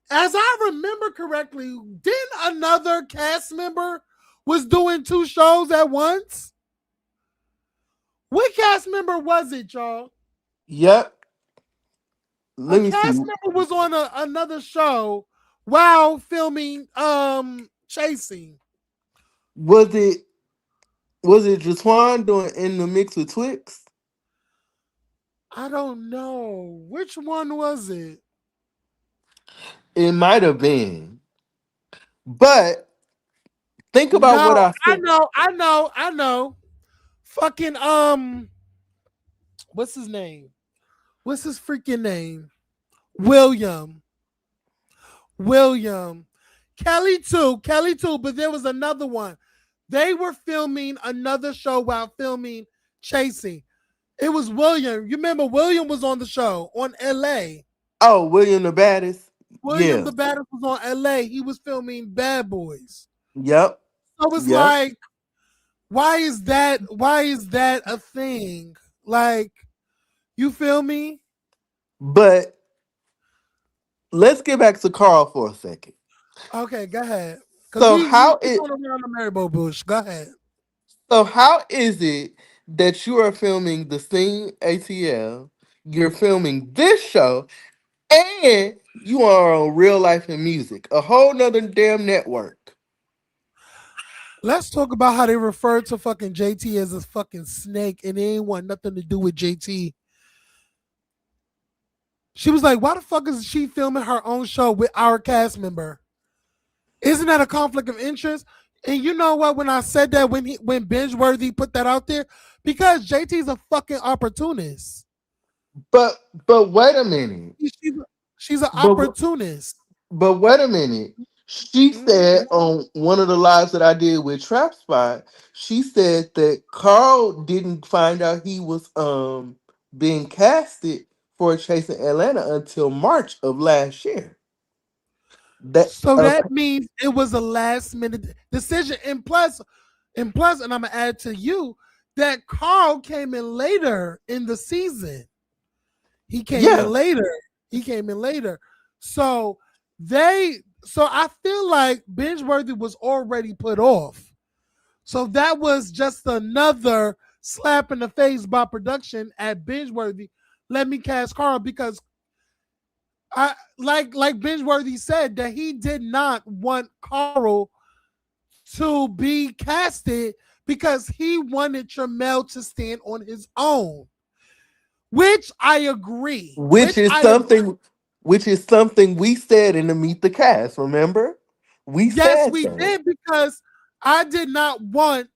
As I remember correctly, didn't another cast member was doing two shows at once? What cast member was it, y'all? Yep. A Let me see. cast member was on another show while filming Chasing. Was it Jaswan doing in the mix with Twix? I don't know. Which one was it? It might have been. But think about what No, I said. I know. Fucking what's his name? What's his freaking name? William. William. Kelly too, but there was another one. They were filming another show while filming Chasing. It was William. You remember William was on the show on LA. Oh, William the Baddest? William Yeah. the Baddest was on LA. He was filming Bad Boys. Yep. So it's Yep. like, why is that a thing? Like, you feel me? But let's get back to Carl for a second. Okay, go ahead. Cause So we how keep it going around the Maribel bush. Go ahead. so how is it that you are filming the Sing ATL, you're filming this show, and you are on Real Life and Music, a whole nother damn network? Let's talk about how they refer to fucking JT as a fucking snake and it ain't want nothing to do with JT. She was like, why the fuck is she filming her own show with our cast member? Isn't that a conflict of interest? And you know what? When I said that, when Bingeworthy put that out there, because JT's a fucking opportunist. But but wait a minute. She's, she's an But opportunist. But wait a minute. She Mhm. said on one of the lives that I did with Trap Spot, she said that Carl didn't find out he was being casted for Chasing Atlanta until March of last year. That So that means it was a last minute decision. And I'm gonna add to you that Carl came in later in the season. He came in yeah. later. He came in later. So so I feel like Bingeworthy was already put off. So that was just another slap in the face by production at Bingeworthy. Let me cast Carl because I like Bingeworthy said that he did not want Carl to be casted because he wanted Tramel to stand on his own, which I agree. Which is something we said in the Meet the Cast, remember? We Yes, said we that. did because I did not want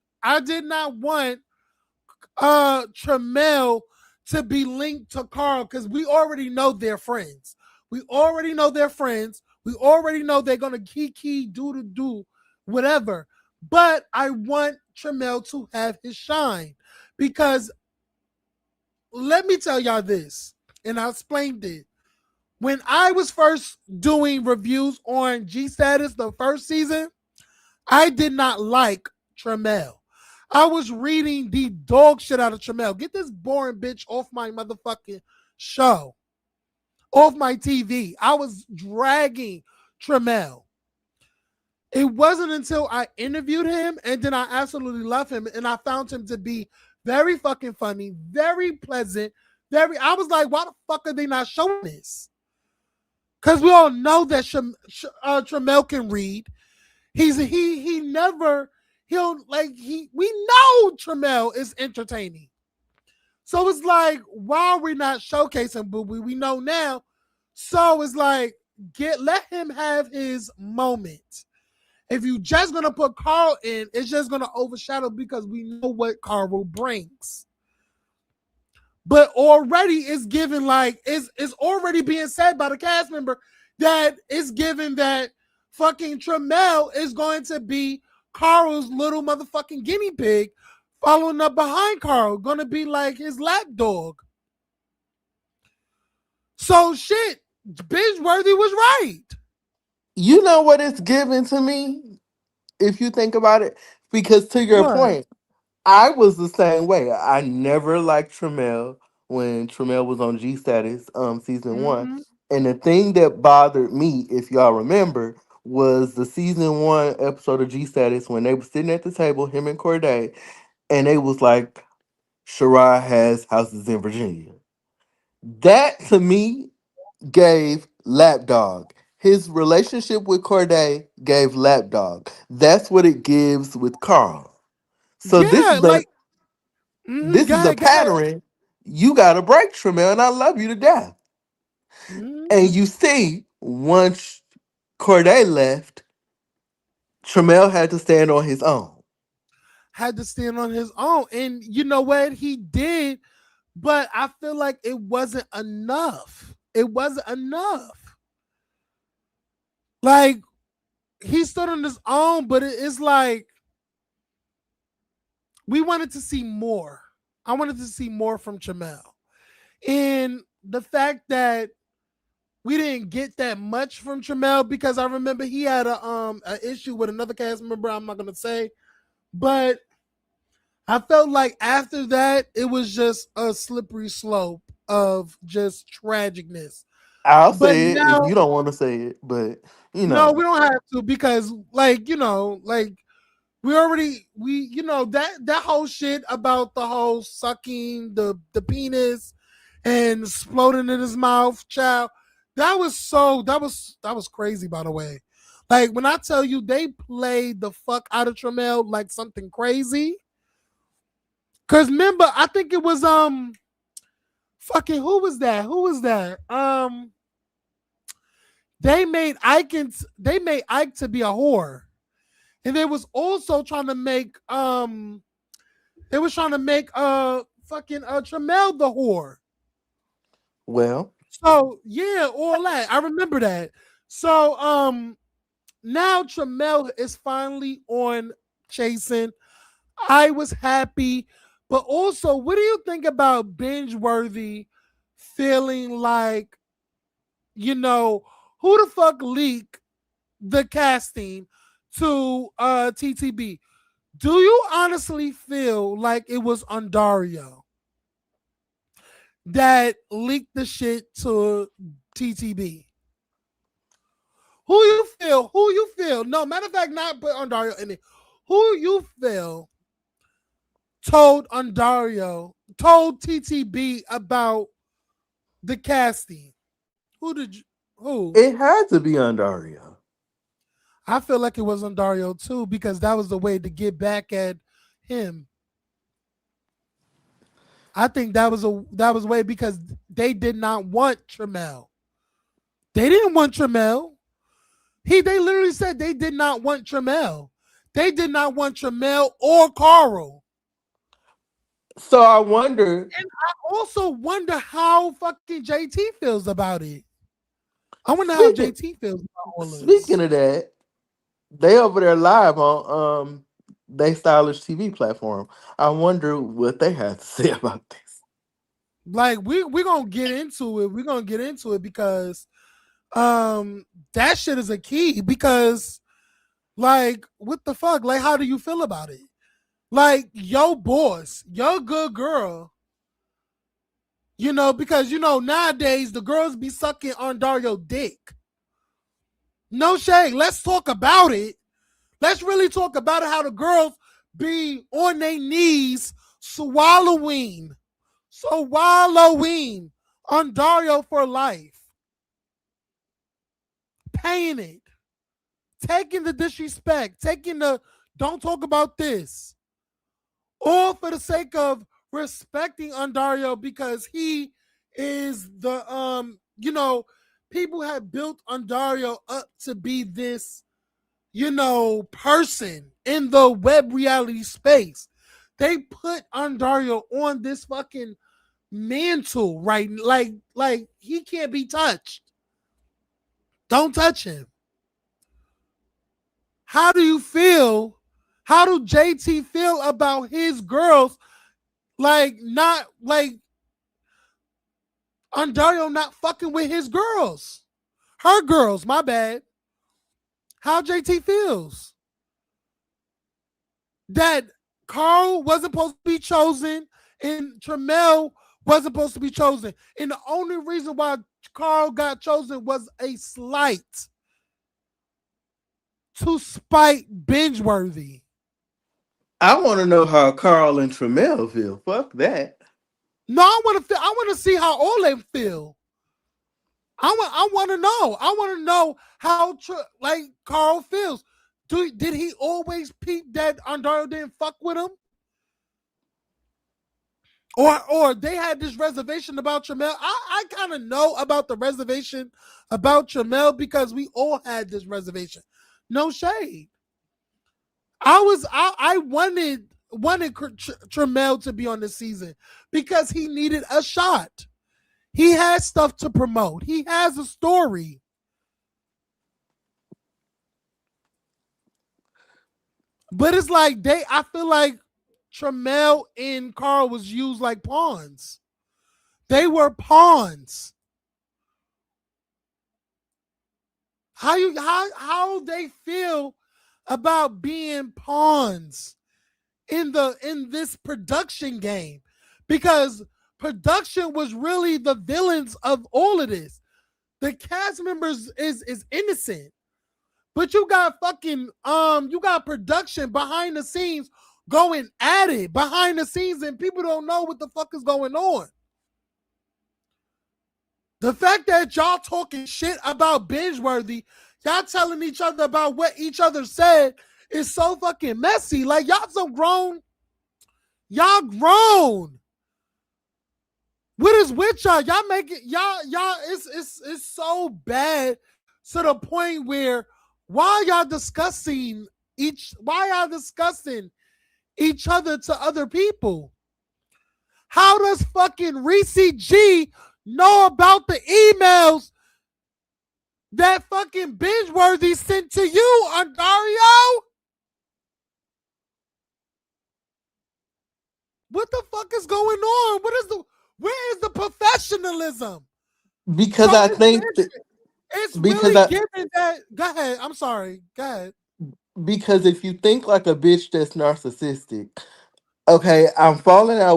Tramel to be linked to Carl because we already know they're friends. We already know they're friends. We already know they're gonna kiki do whatever. But I want Tramel to have his shine because let me tell y'all this, and I explained it. When I was first doing reviews on G Status, the first season, I did not like Tramel. I was reading the dog shit out of Tramel. Get this boring bitch off my motherfucking show, off my TV. I was dragging Tramel. It wasn't until I interviewed him and then I absolutely love him and I found him to be very fucking funny, very pleasant, very. I was like, why the fuck are they not showing this? Because we all know that Tramel can read. He never he'll like he we know Tramel is entertaining. So it's like, why are we not showcasing Boo Boo? We know now. So it's like, let him have his moment. If you just gonna put Carl in, it's just gonna overshadow because we know what Carl brings. But already it's given like it's already being said by the cast member that it's given that fucking Tramel is going to be Carl's little motherfucking guinea pig following up behind Carl, gonna be like his lap dog. So shit, Bingeworthy was right. You know what it's given to me, if you think about it? Because to your What? point, I was the same way. I never liked Tramel when Tramel was on G Status season one. Mm-hmm. And the thing that bothered me, if y'all remember, was the season one episode of G Status when they were sitting at the table, him and Corday, and they was like, Shirai has houses in Virginia. That to me gave lapdog. His relationship with Corday gave lapdog. That's what it gives with Carl. So Yeah, like this go is a ahead, go ahead. pattern. You got to break, Tramel, and I love you to death. Mm-hmm. And you see, once Corday left, Tramel had to stand on his own. Had to stand on his own. And you know what? He did, but I feel like it wasn't enough. It wasn't enough. Like he stood on his own, but it's like we wanted to see more. I wanted to see more from Jamel. And the fact that we didn't get that much from Jamel because I remember he had a issue with another cast member. I'm not gonna say, but I felt like after that it was just a slippery slope of just tragicness. I'll But say it if now, you don't want to say it, but you no, we know. don't have to because, like, like we that whole shit about the whole sucking the penis and exploding in his mouth, child. That was crazy. By the way, like when I tell you they played the fuck out of Tramel like something crazy. Cause remember, I think it was fucking who was that? Who was that? They made Ike to be a whore. And they was also trying to make fucking Tramel the whore. Well, So yeah, all that. I remember that. So now Tramel is finally on chasing. I was happy, but also, what do you think about Bingeworthy feeling like, who the fuck leaked the casting to TTB? Do you honestly feel like it was Andarrio that leaked the shit to TTB? Who you feel? No, matter of fact, not put Andario in it. Who you feel told TTB about the casting? Who did you who? it had to be Andario. I feel like it was Andario too, because that was the way to get back at him. I think that was a way because they did not want Tramel. They didn't want Tramel. They literally said they did not want Tramel. They did not want Tramel or Carl. So I wonder, And I also wonder how fucking JT feels about it. I wonder how speaking JT feels about all speaking this. of that, they over there live on they stylish TV platform. I wonder what they have to say about this. Like we gonna get into it. We're gonna get into it because that shit is a key because like what the fuck? Like how do you feel about it? Like yo boss, your good girl, because nowadays the girls be sucking on Dario dick. No shade. Let's talk about it. Let's really talk about it. How the girls be on their knees swallowing on Dario for life, paying it, taking the disrespect, taking the don't talk about this, all for the sake of respecting Andarrio because he is the people have built Andarrio up to be this person in the web reality space. They put Andario on this fucking mantle, right? Like he can't be touched. Don't touch him. How do you feel? How do JT feel about his girls? Like not like Andario not fucking with his girls, her girls. My bad. How JT feels that Carl wasn't supposed to be chosen and Tremel wasn't supposed to be chosen. And the only reason why Carl got chosen was a slight to spite Bingeworthy. I want to know how Carl and Tremel feel. Fuck that. No, I want to see how all them feel. I want to know. I want to know how like Carl feels. Did he always peep that Andario didn't fuck with him? Or they had this reservation about Tramel. I kind of know about the reservation about Tramel because we all had this reservation. No shade. I wanted Tramel to be on this season because he needed a shot. He has stuff to promote. He has a story. But it's like I feel like Tramel and Carl was used like pawns. They were pawns. How they feel about being pawns in this production game, because production was really the villains of all of this. The cast members is innocent, but you got fucking you got production behind the scenes going at it behind the scenes, and people don't know what the fuck is going on. The fact that y'all talking shit about Bingeworthy, y'all telling each other about what each other said is so fucking messy. Like y'all so grown. Y'all grown. What is with y'all? Y'all make it y'all it's so bad to the point where why y'all discussing each other to other people? How does fucking Reese G know about the emails that fucking Bingeworthy sent to you, Andario? What the fuck is going on? Where is the professionalism? Because So I think that it's because really I given that. Go ahead. I'm sorry. Go ahead. because if you think like a bitch that's narcissistic, okay, I'm falling out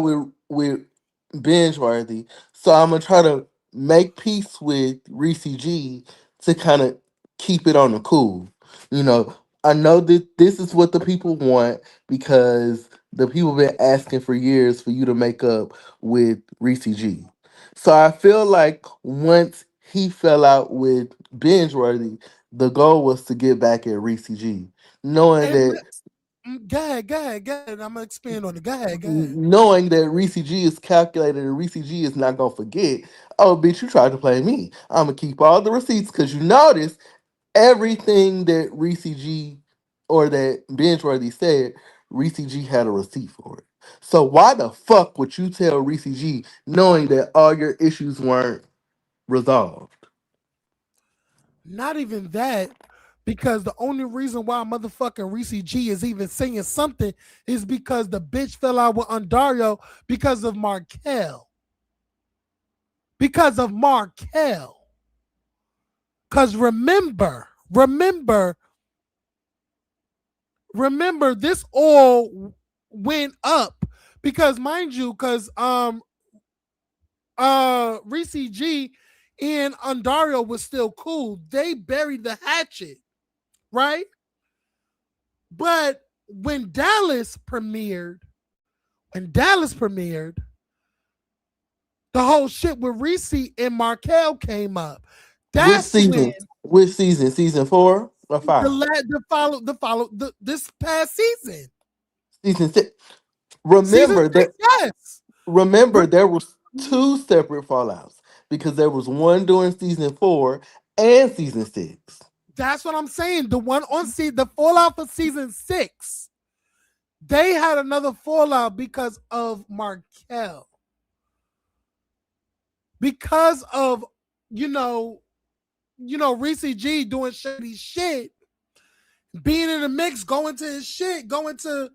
with Bingeworthy, so I'm gonna try to make peace with Reese G to kind of keep it on the cool. You know, I know that this is what the people want because the people been asking for years for you to make up with Reese G. So I feel like once he fell out with Bingeworthy, the goal was to get back at Reese G, knowing And that go ahead. Go ahead. Go ahead. I'm gonna expand on it. Go ahead. Go ahead. knowing that Reese G is calculated and Reese G is not gonna forget. Oh, bitch, you tried to play me. I'm gonna keep all the receipts because you notice everything that Reese G or that Benchworthy said. Reese G had a receipt for it. So why the fuck would you tell Reese G knowing that all your issues weren't resolved? Not even that. Because the only reason why motherfucking Reese G is even saying something is because the bitch fell out with Andarrio because of Markel. Because of Markel. Because remember, this all went up because, mind you, because Reese G and Andario was still cool. They buried the hatchet, right? But when Dallas premiered, the whole shit with Reese and Markel came up. Which That's when season? Which season? Season 4 or 5? this past season, Season 6. season Remember six, that. yes. Remember there was two separate fallouts because there was one during season 4 and season 6. That's what I'm saying. The fallout for season 6, they had another fallout because of Markel, because of you know, Reese G doing shady shit, being in the mix, going to his shit, going to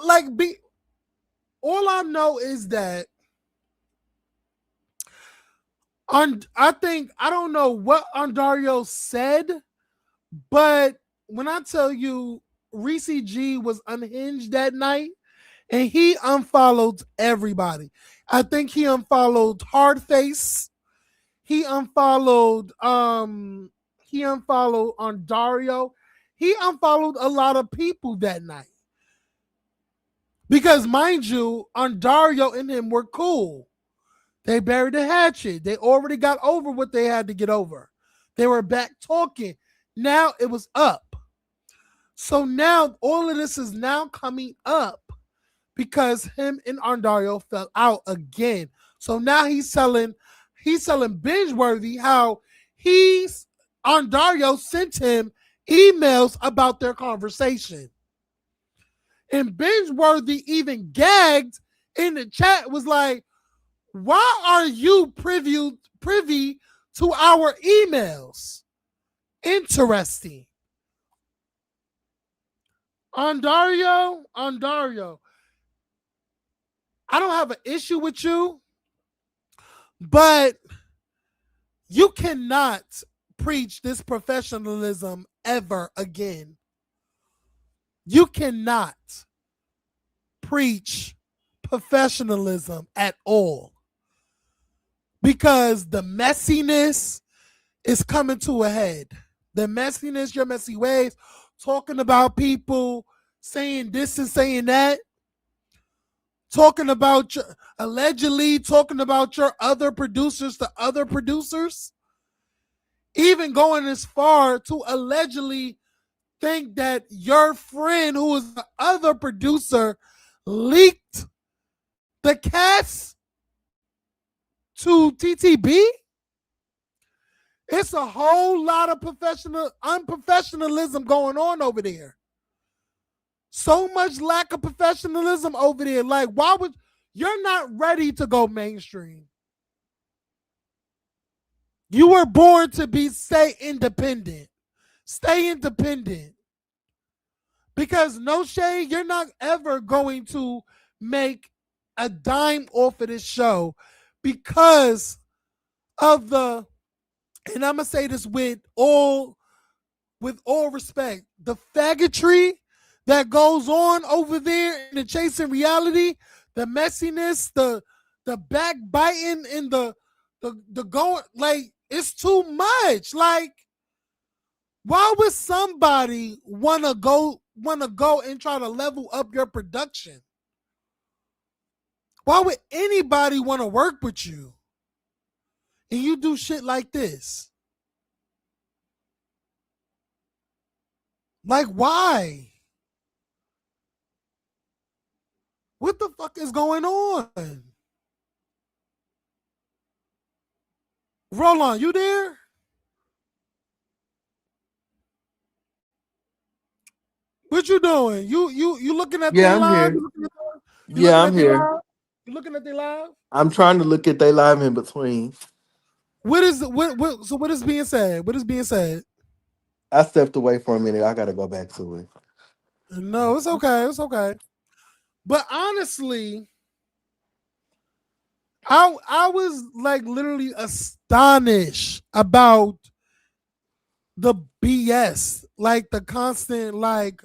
like be. All I know is that I think I don't know what Andario said, but when I tell you Reese G was unhinged that night and he unfollowed everybody. I think he unfollowed Hardface. He unfollowed Andario. He unfollowed a lot of people that night. Because mind you, Andario and him were cool. They buried the hatchet. They already got over what they had to get over. They were back talking. Now it was up. So now all of this is now coming up because him and Andario fell out again. So now he's selling Bingeworthy how he's Andario sent him emails about their conversation. And Bingeworthy even gagged in the chat, was like, why are you privy to our emails? Interesting. Andario, I don't have an issue with you, but you cannot preach this professionalism ever again. You cannot preach professionalism at all because the messiness is coming to a head. The messiness, your messy ways, talking about people, saying this and saying that, talking about allegedly talking about your other producers to other producers, even going as far to allegedly think that your friend who is the other producer leaked the cast to TTB. It's a whole lot of unprofessionalism going on over there. So much lack of professionalism over there. Like, why would you're not ready to go mainstream? You were born to stay independent. Stay independent. Because no shade, you're not ever going to make a dime off of this show because of the, and I'm gonna say this with all respect, the faggotry that goes on over there in the chasing reality, the messiness, the backbiting, and the going, like, it's too much. Like, why would somebody wanna go and try to level up your production? Why would anybody want to work with you and you do shit like this? Like, why? What the fuck is going on? Roland, you there? What you doing? You looking at they Yeah, I'm live? here. You Yeah, looking I'm at they here. live? You looking at they live? I'm trying to look at they live in between. What is what is being said? What is being said? I stepped away for a minute. I gotta go back to it. No, it's okay. It's okay. But honestly, I was like literally astonished about the BS, like the constant like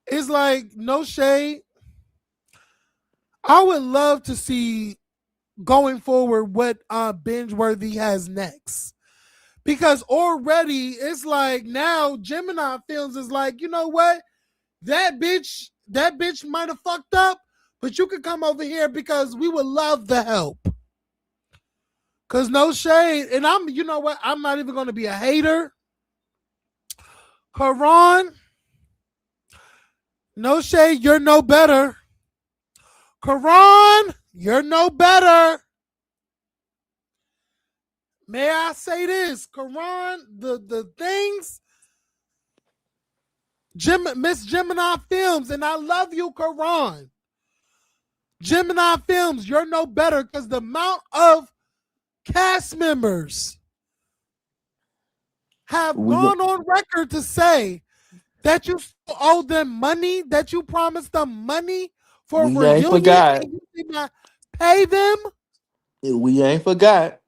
it's like no shade. I would love to see going forward what Bingeworthy has next. Because already it's like now Gemini Films is like, you know what? That bitch might have fucked up, but you could come over here because we would love the help. Cause no shade. And you know what? I'm not even gonna be a hater. Karan, no shade, you're no better. Karan, you're no better. May I say this? Karan, the things Miss Gemini Films, and I love you, Karan. Gemini Films, you're no better because the amount of cast members have We gone on record to say that you still owe them money, that you promised them money for a we ain't reunion forgot. and you did not pay them. We ain't forgot.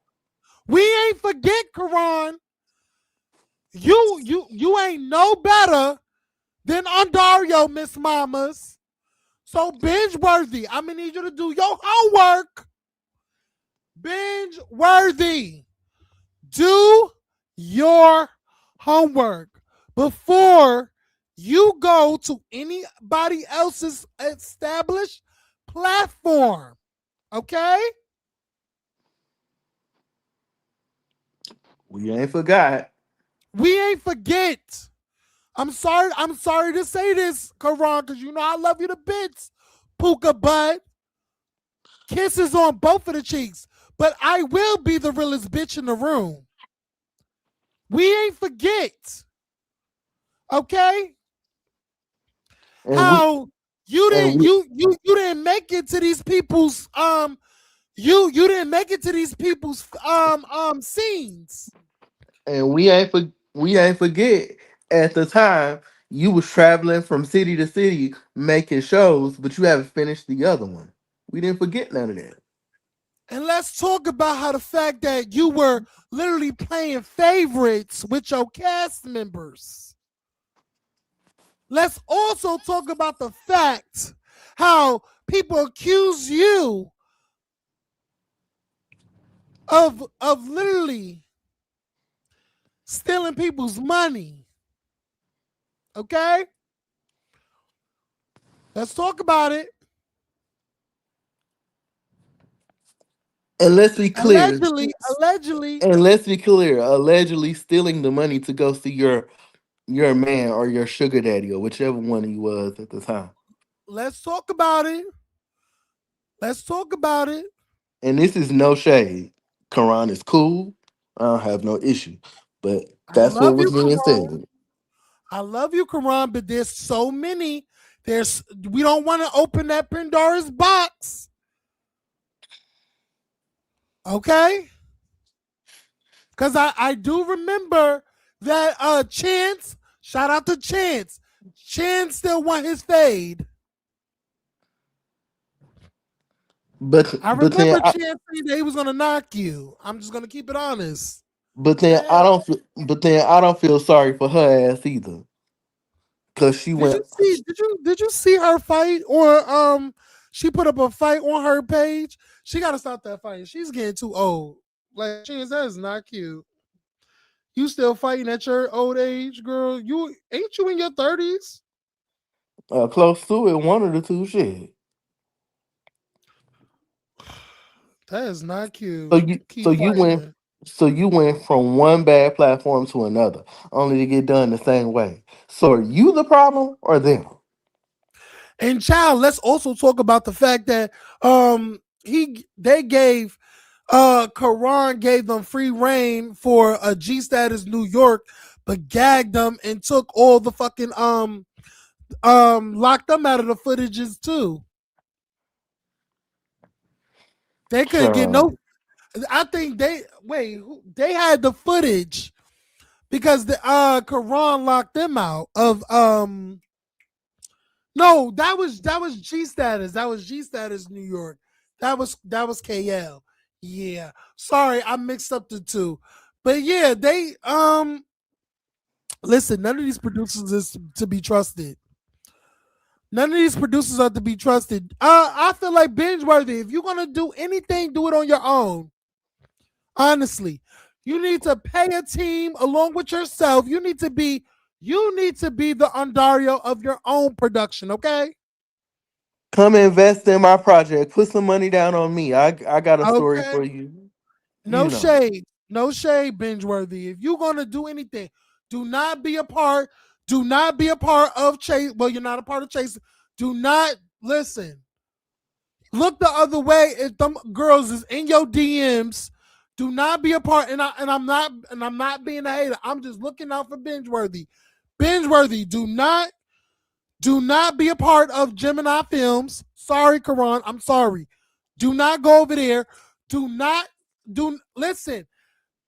We ain't forget, Karan. You ain't no better than Andarrio, Miss Mamas. So binge worthy. I'm gonna need you to do your homework. Binge worthy. Do your homework before you go to anybody else's established platform. Okay? We ain't forgot. We ain't forget. I'm sorry to say this, Karan, because you know I love you to bits. Puka butt. Kisses on both of the cheeks. But I will be the realest bitch in the room. We ain't forget. Okay? And we How you and didn't we you didn't make it to these people's you didn't make it to these people's scenes. we ain't forget at the time you was traveling from city to city making shows, but you haven't finished the other one. We didn't forget none of that. And let's talk about how the fact that you were literally playing favorites with your cast members. Let's also talk about the fact how people accuse you of literally stealing people's money. Okay? Let's talk about it. And let's be clear. Allegedly, And let's be clear. Allegedly stealing the money to go see your man or your sugar daddy or whichever one he was at the time. let's talk about it. Let's talk about it. And this is no shade. Quran is cool. I don't have no issue. But I that's what love was you, being Karan. said. I love you, Karan, but there's so many. We don't want to open that Pandora's box. Okay? Because I do remember that Chance, shout out to Chance. Chance still want his fade. I But then remember Chance saying that he was gonna knock you. I'm just gonna keep it honest. but then I Damn. don't feel but then I don't feel sorry for her ass either. Cause she Did went you see? Did you see her fight or she put up a fight on her page? She got to stop that fight. She's getting too old. Like Chance, that is not cute. You still fighting at your old age, girl? You ain't you in your 30s? close to it, one of the two shit. That is not So cute. you so Keep you went fighting. so you went from one bad platform to another, only to get done the same way. So are you the problem or them? And child, let's also talk about the fact that they gave Karan gave them free reign for a G status New York, but gagged them and took all the fucking locked them out of the footages too. They couldn't get Sure. no. I think they had the footage, because the Quran locked them out of no, that was G status. That was G status New York. That was KL. Yeah. Sorry, I mixed up the two. But yeah, they listen, none of these producers is to be trusted. None of these producers are to be trusted. I feel like Bingeworthy. If you're gonna do anything, do it on your own. Honestly, you need to pay a team along with yourself. You need to be the Andarrio of your own production. Okay. Come invest in my project. Put some money down on me. I got a story Okay. for you. No You know. shade. No shade, Bingeworthy. If you're gonna do anything, do not be a part. Do not be a part of Chase. Well, you're not a part of Chase. Do not listen. Look the other way. If them girls is in your DMs, do not be a part. And I'm not being a hater. I'm just looking out for Bingeworthy. Bingeworthy, do not be a part of Gemini Films. Sorry, Karan. I'm sorry. Do not go over there. Do not do listen.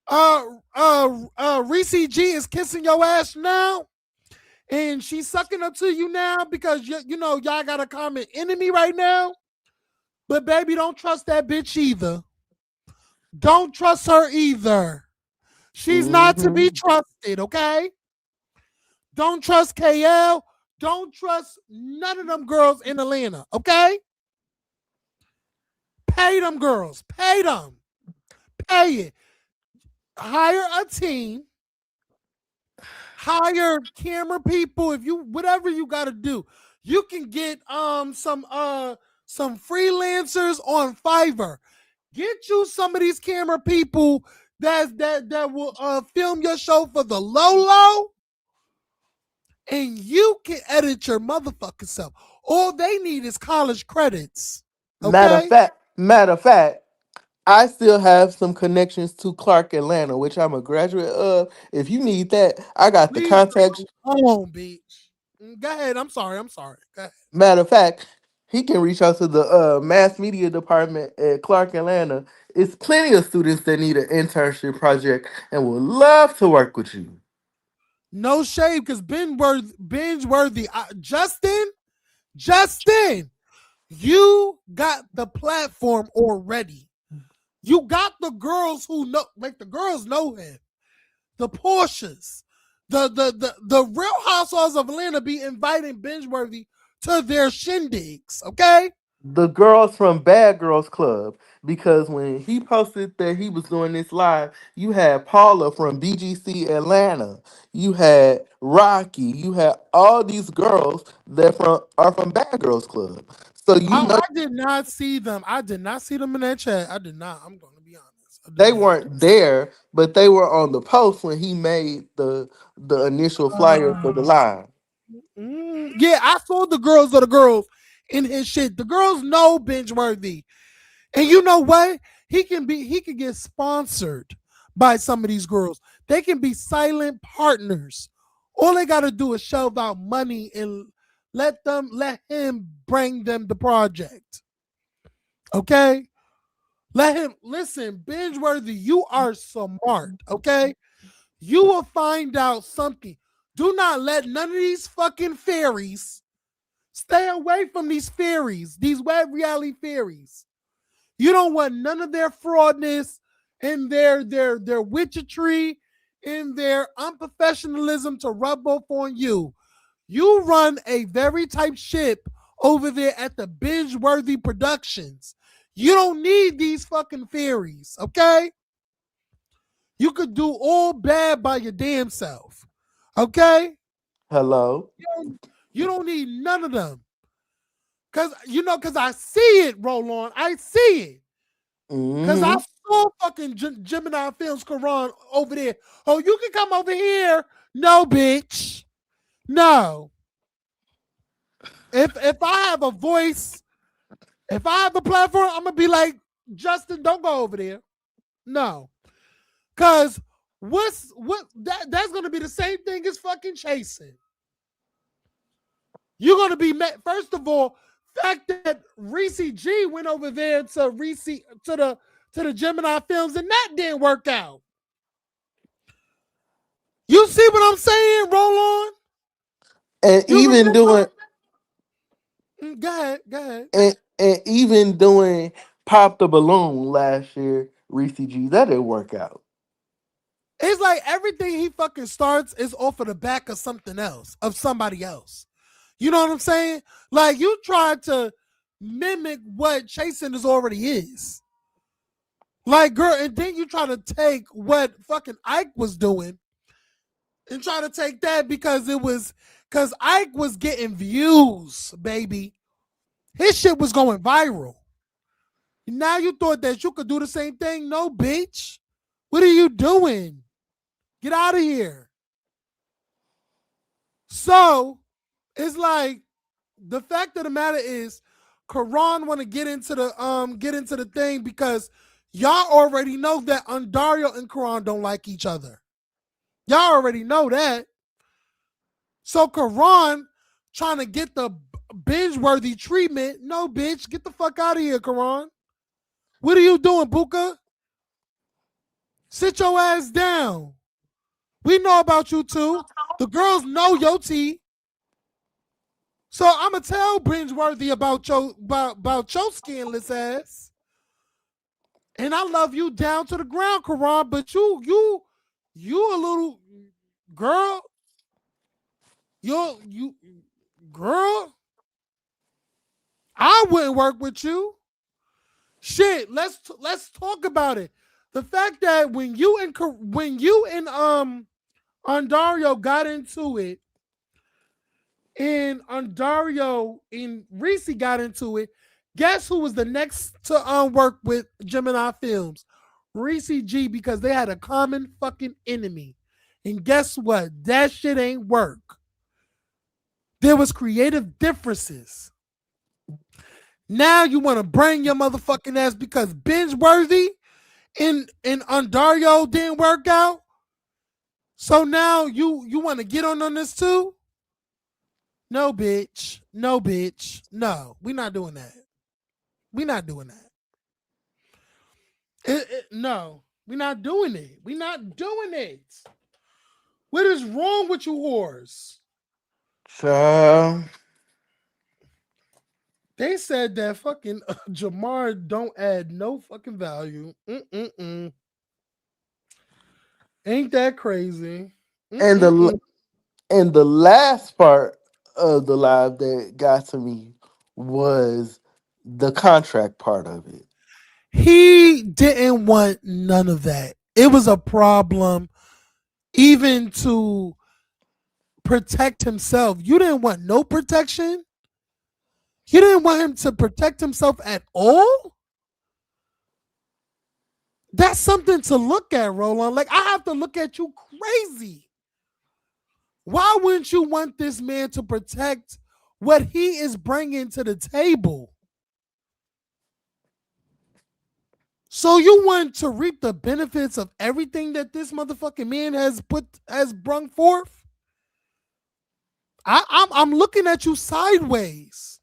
Reese G is kissing your ass now, and she's sucking up to you now because y'all got a common enemy right now. But baby, don't trust that bitch either. Don't trust her either. She's not to be Hmm. trusted, okay? Don't trust KL. Don't trust none of them girls in Atlanta, okay? Pay them girls. Pay them. Pay it. Hire a team. Hire camera people. If you whatever you got to do, you can get some freelancers on Fiverr. Get you some of these camera people that will film your show for the low, and you can edit your motherfucking self. All they need is college credits. Okay, Matter of fact, I still have some connections to Clark Atlanta, which I'm a graduate of. If you need that, I got the leave contacts. alone, bitch. Go ahead. I'm sorry. I'm sorry. Go ahead. Matter of fact, he can reach out to the mass media department at Clark Atlanta. It's plenty of students that need an internship project and would love to work with you. No shade, because binge worthy. Justin, you got the platform already. You got the girls who know, like the girls know him. The Porsches, the Real Housewives of Atlanta be inviting Bingeworthy to their shindigs. Okay, The girls from Bad Girls Club, because when he posted that he was doing this live, you had Paula from BGC Atlanta, you had Rocky, you had all these girls that are from Bad Girls Club. So you I, know I did not see them. I did not see them in that chat. I did not. I'm going to be honest. I did they not. weren't there, but they were on the post when he made the initial flyer for the Uh, live. yeah, I saw the girls of the girls in his shit. The girls know Bingeworthy. And you know what? He can get sponsored by some of these girls. They can be silent partners. All they gotta do is shove out money and let him bring them the project. Okay? Let him listen, Bingeworthy, you are smart, okay? You will find out something. Do not let none of these fucking fairies stay away from these fairies, these web reality fairies. You don't want none of their fraudness and their witchery and their unprofessionalism to rub off on you. You run a very tight ship over there at the Binge-worthy Productions. You don't need these fucking fairies, okay? You could do all bad by your damn self, okay? Hello. You don't need none of them. Cause I see it, roll on. I see it. Cause I Hmm. saw fucking Gemini Films Quran over there. Oh, you can come over here. No, bitch. No. If I have a voice, if I have a platform, I'm gonna be like, Justin, don't go over there. No. Cause that's gonna be the same thing as fucking chasing. You're gonna be met. First of all, fact that Reese G went over there to Reese to the Gemini Films and that didn't work out. I'm saying? Roll on. And You even remember? doing Go ahead. Go ahead. and even doing Pop the Balloon last year, Reese G, that didn't work out. It's like everything he fucking starts is off of the back of something else, of somebody else. You know what I'm saying? Like you try to mimic what chasing is already is. Like, girl, and then you try to take what fucking Ike was doing and try to take that because Ike was getting views, baby. His shit was going viral. Now you thought that you could do the same thing? No, bitch. What are you doing? Get out of here. So it's like the fact of the matter is, Karan want to get into the thing because y'all already know that Andarrio and Karan don't like each other. Y'all already know that. So Karan trying to get the binge-worthy treatment. No, bitch, get the fuck out of here, Karan. What are you doing, Buka? Sit your ass down. We know about you too. The girls know your tea. So I'ma tell Bingeworthy about your skinless ass. And I love you down to the ground, Karan, but you a little girl. You girl, I wouldn't work with you. Shit, let's talk about it. The fact that when you and Andario got into it, and Andario and Reese got into it, guess who was the next to work with Gemini Films? Reese G, because they had a common fucking enemy. And guess what? That shit ain't work. There was creative differences. Now you want to bring your motherfucking ass because Bingeworthy and Andario didn't work out. So now you want to get on this too? No, bitch. No, bitch. No, we not doing that. We not doing that. No, we not doing it. We not doing it. What is wrong with you whores? So They said that fucking Jamar don't add no fucking value. Ain't that crazy? and the Mm-mm-mm. and the last part of the live that got to me was the contract part of it. He didn't want none of that. It was a problem even to protect himself. You didn't want no protection. You didn't want him to protect himself at all. That's something to look at, Roland. Like I have to look at you crazy. Why wouldn't you want this man to protect what he is bringing to the table? So you want to reap the benefits of everything that this motherfucking man has brung forth? I'm looking at you sideways.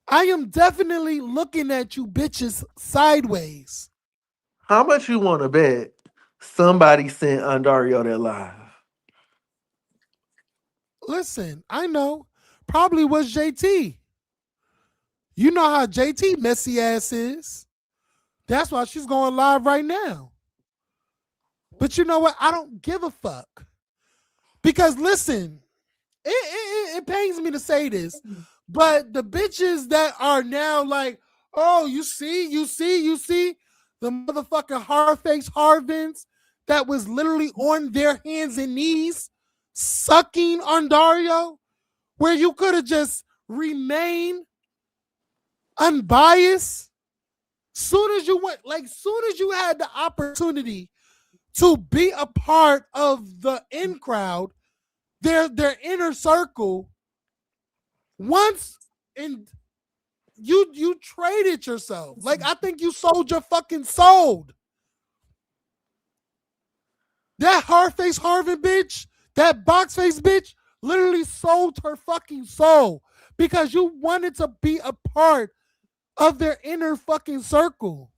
I am definitely looking at you bitches sideways. How much you want to bet somebody sent Andario that live? Listen, I know. Probably was JT. You know how JT messy ass is. That's why she's going live right now. But you know what? I don't give a fuck. Because listen, it pains me to say this, but the bitches that are now like, oh, you see, the motherfucking hard face Harvins that was literally on their hands and knees sucking on Dario, where you could have just remained unbiased. Soon as you had the opportunity to be a part of the in crowd, their inner circle, once and you traded yourself. Like I think you sold your fucking soul. That hard face Harvin bitch, that box face bitch, literally sold her fucking soul because you wanted to be a part of their inner fucking circle.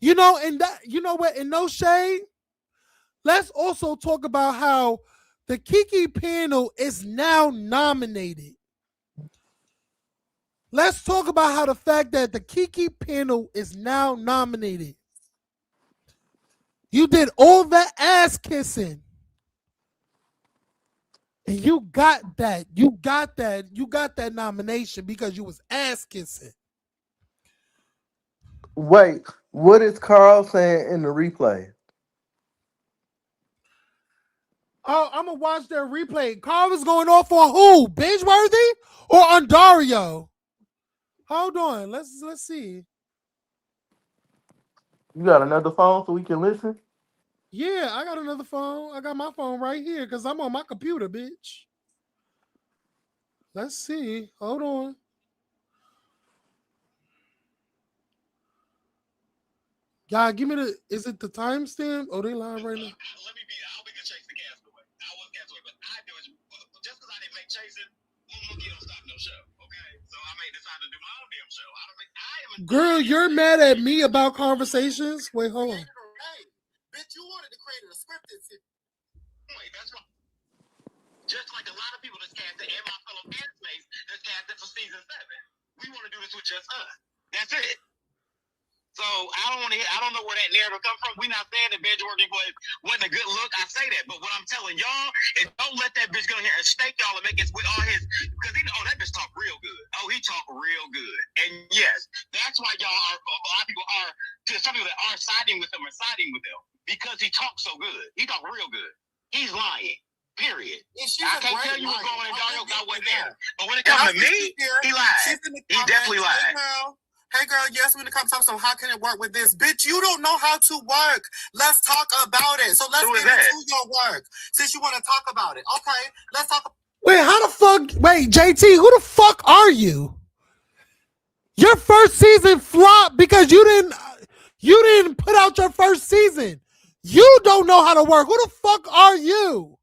You know, and that you know what? In no shade, Let's also talk about how the Kiki panel is now nominated. Let's talk about how the fact that the Kiki panel is now nominated. You did all that ass kissing. And you got that. You got that. You got that nomination because you was ass kissing. Wait, what is Carl saying in the replay? Oh, I'm gonna watch their replay. Carl is going off on who? Bingeworthy or Andarrio? Hold on. Let's see. You got another phone so we can listen? Yeah, I got another phone. I got my phone right here because I'm on my computer, bitch. Let's see. Hold on. God, give me the. Is it the timestamp? Oh, they live right now. Let me be. I'll be the Chase the Castaway. I was Castaway, but I do it just because I didn't make chasing. One monkey don't stop no show. Okay, so I may decide to do my own damn show. I don't think I am. Girl, you're mad at me about conversations? Wait, hold on. Hey, bitch, you wanted to create a scripted situation. That's why. Just like a lot of people that's casted and my fellow castmates that's casted for season 7, we want to do this with just us. That's it. So I don't want to. I don't know where that narrative come from. We're not saying that Bingeworthy wasn't a good look. I say that, but what I'm telling y'all is don't let that bitch go in here and snake y'all and make it with all his because that bitch talk real good. Oh, he talk real good, and yes, that's why y'all are. A lot of people are. Some people that are siding with him or siding with him because he talks so good. He talk real good. He's lying. Period. I can't tell you what's going on in Dario. I wasn't there, but when it comes to me, he lied. He definitely lied. Hey girl, yes, when it comes to so how can it work with this? Bitch, you don't know how to work. Let's talk about it. So let's get into your work. Since you want to talk about it. Okay, let's talk. Wait, how the fuck? Wait, JT, who the fuck are you? Your first season flopped because you didn't put out your first season. You don't know how to work. Who the fuck are you?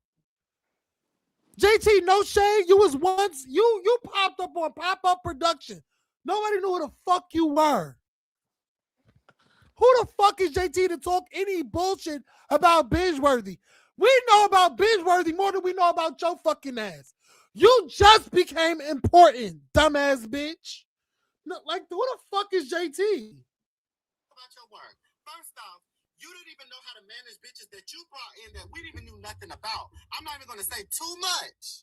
JT, no shade. You was once you popped up on pop-up production. Nobody knew who the fuck you were. Who the fuck is JT to talk any bullshit about Bingeworthy? We know about Bingeworthy more than we know about your fucking ass. You just became important, dumbass bitch. No, like, who the fuck is JT? About your work. First off, you didn't even know how to manage bitches that you brought in that we didn't even knew nothing about. I'm not even going to say too much.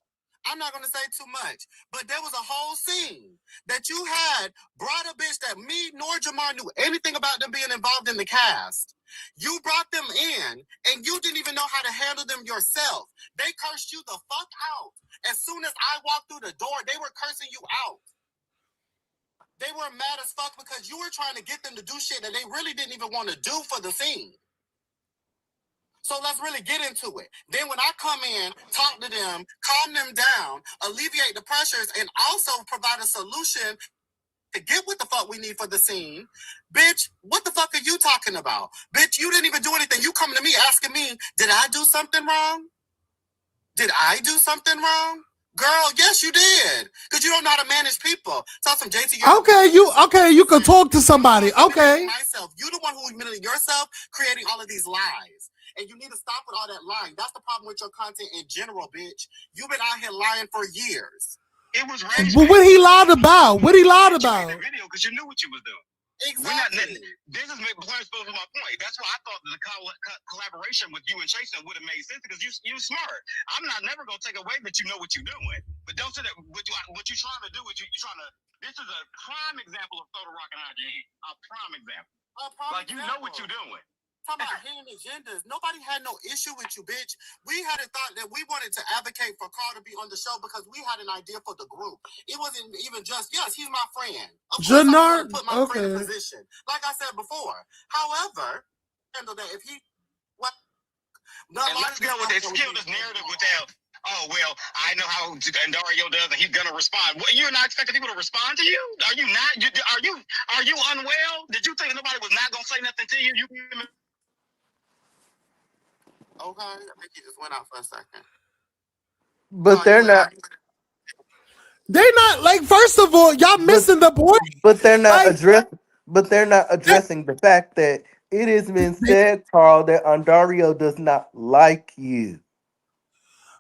But there was a whole scene that you had brought a bitch that me nor Jamar knew anything about them being involved in the cast. You brought them in and you didn't even know how to handle them yourself. They cursed you the fuck out. As soon as I walked through the door, they were cursing you out. They were mad as fuck because you were trying to get them to do shit that they really didn't even want to do for the scene. So let's really get into it. Then when I come in, talk to them, calm them down, alleviate the pressures, and also provide a solution to get what the fuck we need for the scene. Bitch, what the fuck are you talking about? Bitch, you didn't even do anything. You coming to me asking me, did I do something wrong? Girl, yes, you did. Because you don't know how to manage people. Tell some JT. You could talk to somebody. Okay. Myself. You the one who humiliated yourself creating all of these lies. And you need to stop with all that lying. That's the problem with your content in general, bitch. You've been out here lying for years. It was rage. But what he lied about? What he lied about? Video because you knew what you was doing. Exactly. This is my point. That's why I thought the collaboration with you and Jason would have made sense because you smart. I'm not never gonna take away that you know what you're doing, but don't say that what you're trying to do. What you're trying to. This is a prime example of Soda Rock and IGN. A prime example. Like you know what you're doing. Talking about hidden agendas. Nobody had no issue with you, bitch. We had a thought that we wanted to advocate for Carl to be on the show because we had an idea for the group. It wasn't even just, yes, he's my friend. Of course, I put my friend in position. Like I said before. However, handle that if he what and let's go with this kill this narrative without oh well, I know how Andarrio does, and he's gonna respond. What, you're not expecting people to respond to you? Are you not? Are you unwell? Did you think nobody was not gonna say nothing to you? Okay, I think he just went out for a second. But they're not. They're not like. First of all, y'all missing the point. But they're not addressing the fact that It has been said, Carl, that Andario does not like you.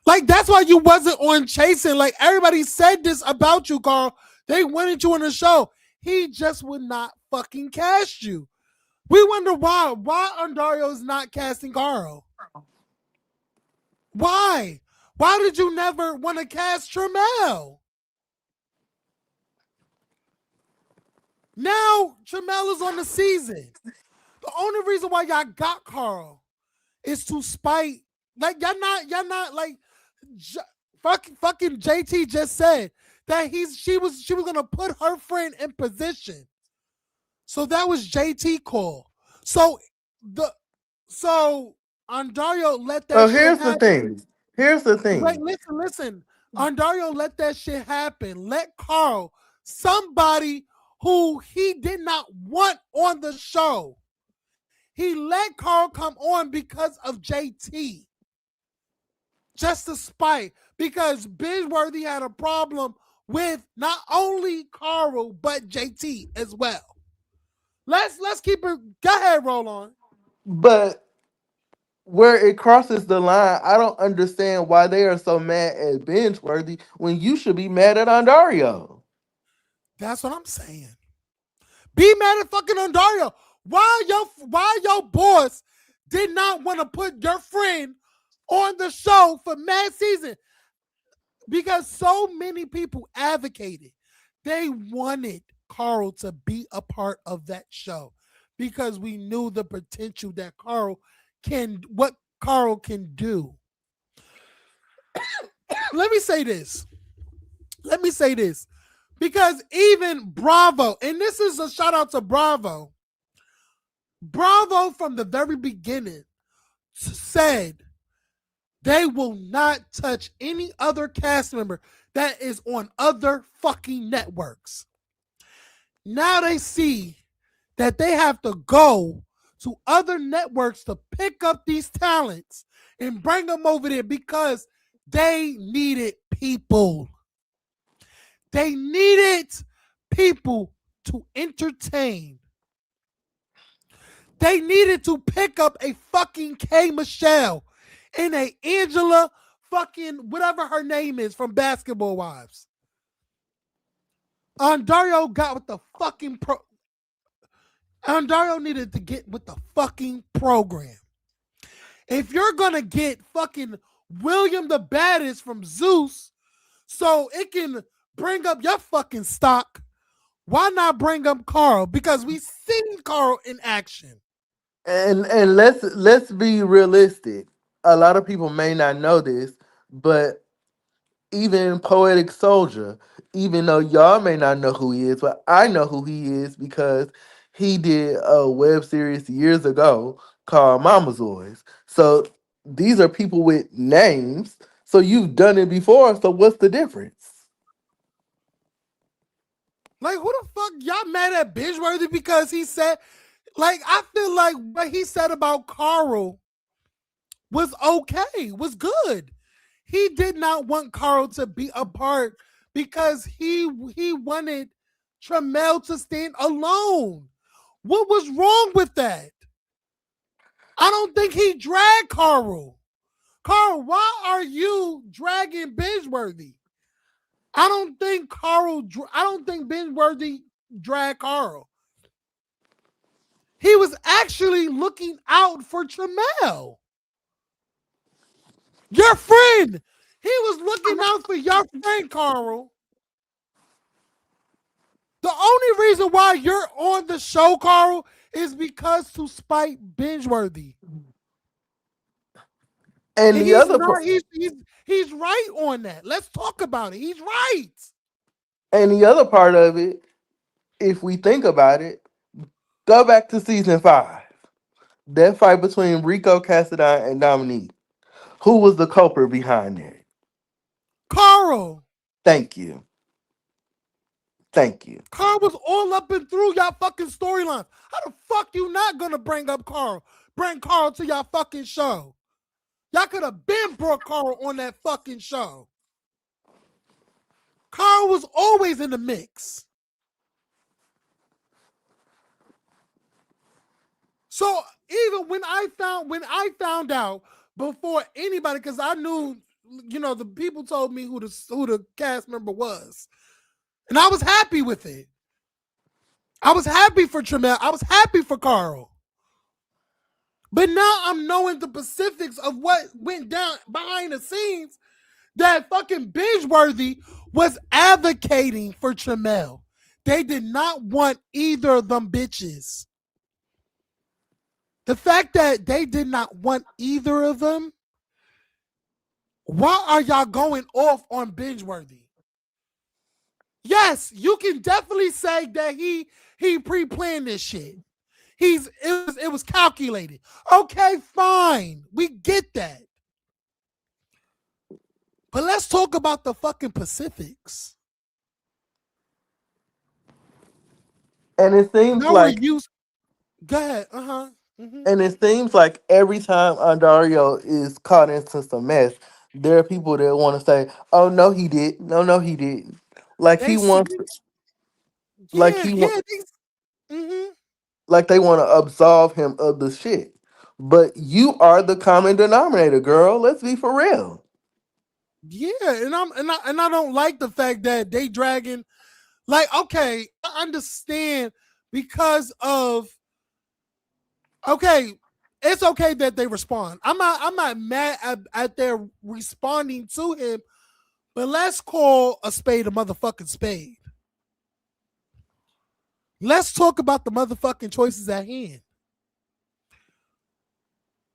Like that's why you wasn't on chasing. Like everybody said this about you, Carl. They wanted you on the show. He just would not fucking cast you. We wonder why. Why Andario's not casting Carl? Why? Why did you never want to cast Tramel? Now Tramel is on the season. The only reason why y'all got Carl is to spite. Like y'all not like J- fucking JT just said that she was gonna put her friend in position. So that was JT call. So the so Andario let that So shit here's the happen. thing. Here's the Wait, thing. listen. Andario let that shit happen. Let Carl, somebody who he did not want on the show. He let Carl come on because of JT. Just to spite. Because Bingeworthy had a problem with not only Carl, but JT as well. Let's keep it. Go ahead, roll on. But where it crosses the line, I don't understand why they are so mad at Bingeworthy when you should be mad at Andario. That's what I'm saying. Be mad at fucking Andario. Why your boss did not want to put your friend on the show for mad season? Because so many people advocated. They wanted Carl to be a part of that show because we knew the potential that what Carl can do. Let me say this. Let me say this. Because even Bravo, and this is a shout out to Bravo. Bravo from the very beginning said they will not touch any other cast member that is on other fucking networks. Now they see that they have to go to other networks to pick up these talents and bring them over there because they needed people. They needed people to entertain. They needed to pick up a fucking K Michelle and a Angela fucking whatever her name is from Basketball Wives. Andario got with the fucking Andario needed to get with the fucking program. If you're gonna get fucking William the Baddest from Zeus so it can bring up your fucking stock, why not bring up Carl? Because we seen Carl in action. And let's be realistic. A lot of people may not know this, but even Poetic Soldier, even though y'all may not know who he is, but I know who he is because he did a web series years ago called Mamazoids. So these are people with names. So you've done it before. So what's the difference? Like, who the fuck y'all mad at Bingeworthy because he said, like, I feel like what he said about Carl was okay, was good. He did not want Carl to be a part because he wanted Tramel to stand alone. What was wrong with that? I don't think he dragged Carl. Carl, why are you dragging Bingeworthy? I don't think Bingeworthy dragged Carl. He was actually looking out for Tramel, your friend. He was looking out for your friend, Carl. The only reason why you're on the show, Carl, is because to spite Bingeworthy. And And the he's other not, he's right on that. Let's talk about it. He's right. and the other part of it, if we think about it, go back to season 5. That fight between Rico Cassadine and Dominique. Who was the culprit behind that? Carl. Thank you. Thank you. Carl was all up and through y'all fucking storylines. How the fuck you not gonna bring up Carl? Bring Carl to y'all fucking show. Y'all could have been brought Carl on that fucking show. Carl was always in the mix. So even when I found out before anybody, because I knew, the people told me who the cast member was, and I was happy with it. I was happy for Tremel. I was happy for Carl. But now I'm knowing the specifics of what went down behind the scenes, that fucking Bingeworthy was advocating for Tremel. They did not want either of them bitches. The fact that they did not want either of them, why are y'all going off on Bingeworthy? Yes, you can definitely say that he pre-planned this shit. It was calculated. Okay, fine. We get that. But let's talk about the fucking Pacifics. And it seems Now we're like used. Go ahead. Uh-huh. Mm-hmm. and it seems like every time Andario is caught into some mess, there are people that want to say, "Oh no, he did. No, he didn't." Like They he wants, switch. like Yeah, he want, yeah. Mm-hmm. like they want to absolve him of the shit. But you are the common denominator, girl. Let's be for real. Yeah, and I don't like the fact that they dragging, like, okay, I understand because of, okay, it's okay that they respond. I'm not mad at their responding to him, but let's call a spade a motherfucking spade. Let's talk about the motherfucking choices at hand.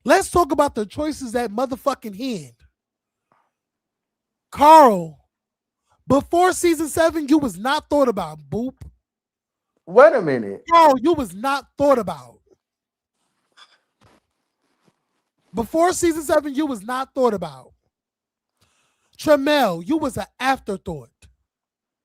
Let's talk about the choices at motherfucking hand. Carl, before season 7, you was not thought about. Boop. Wait a minute. Carl, you was not thought about. Before season 7, you was not thought about. Tremel, you was an afterthought.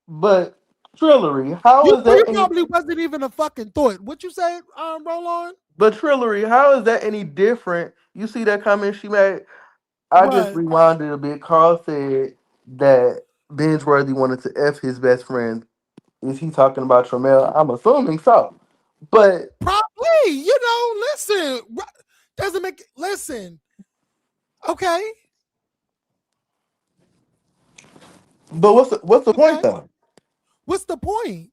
But Trillery, how is You that any? probably wasn't even a fucking thought. What you say, roll on? But Trillery, how is that any different? You see that comment she made? I just What? rewinded a bit. Carl said that Bingeworthy wanted to F his best friend. Is he talking about Tremel? I'm assuming so. But Probably. Listen. Doesn't make listen. Okay. what's the point Okay. though? What's the point?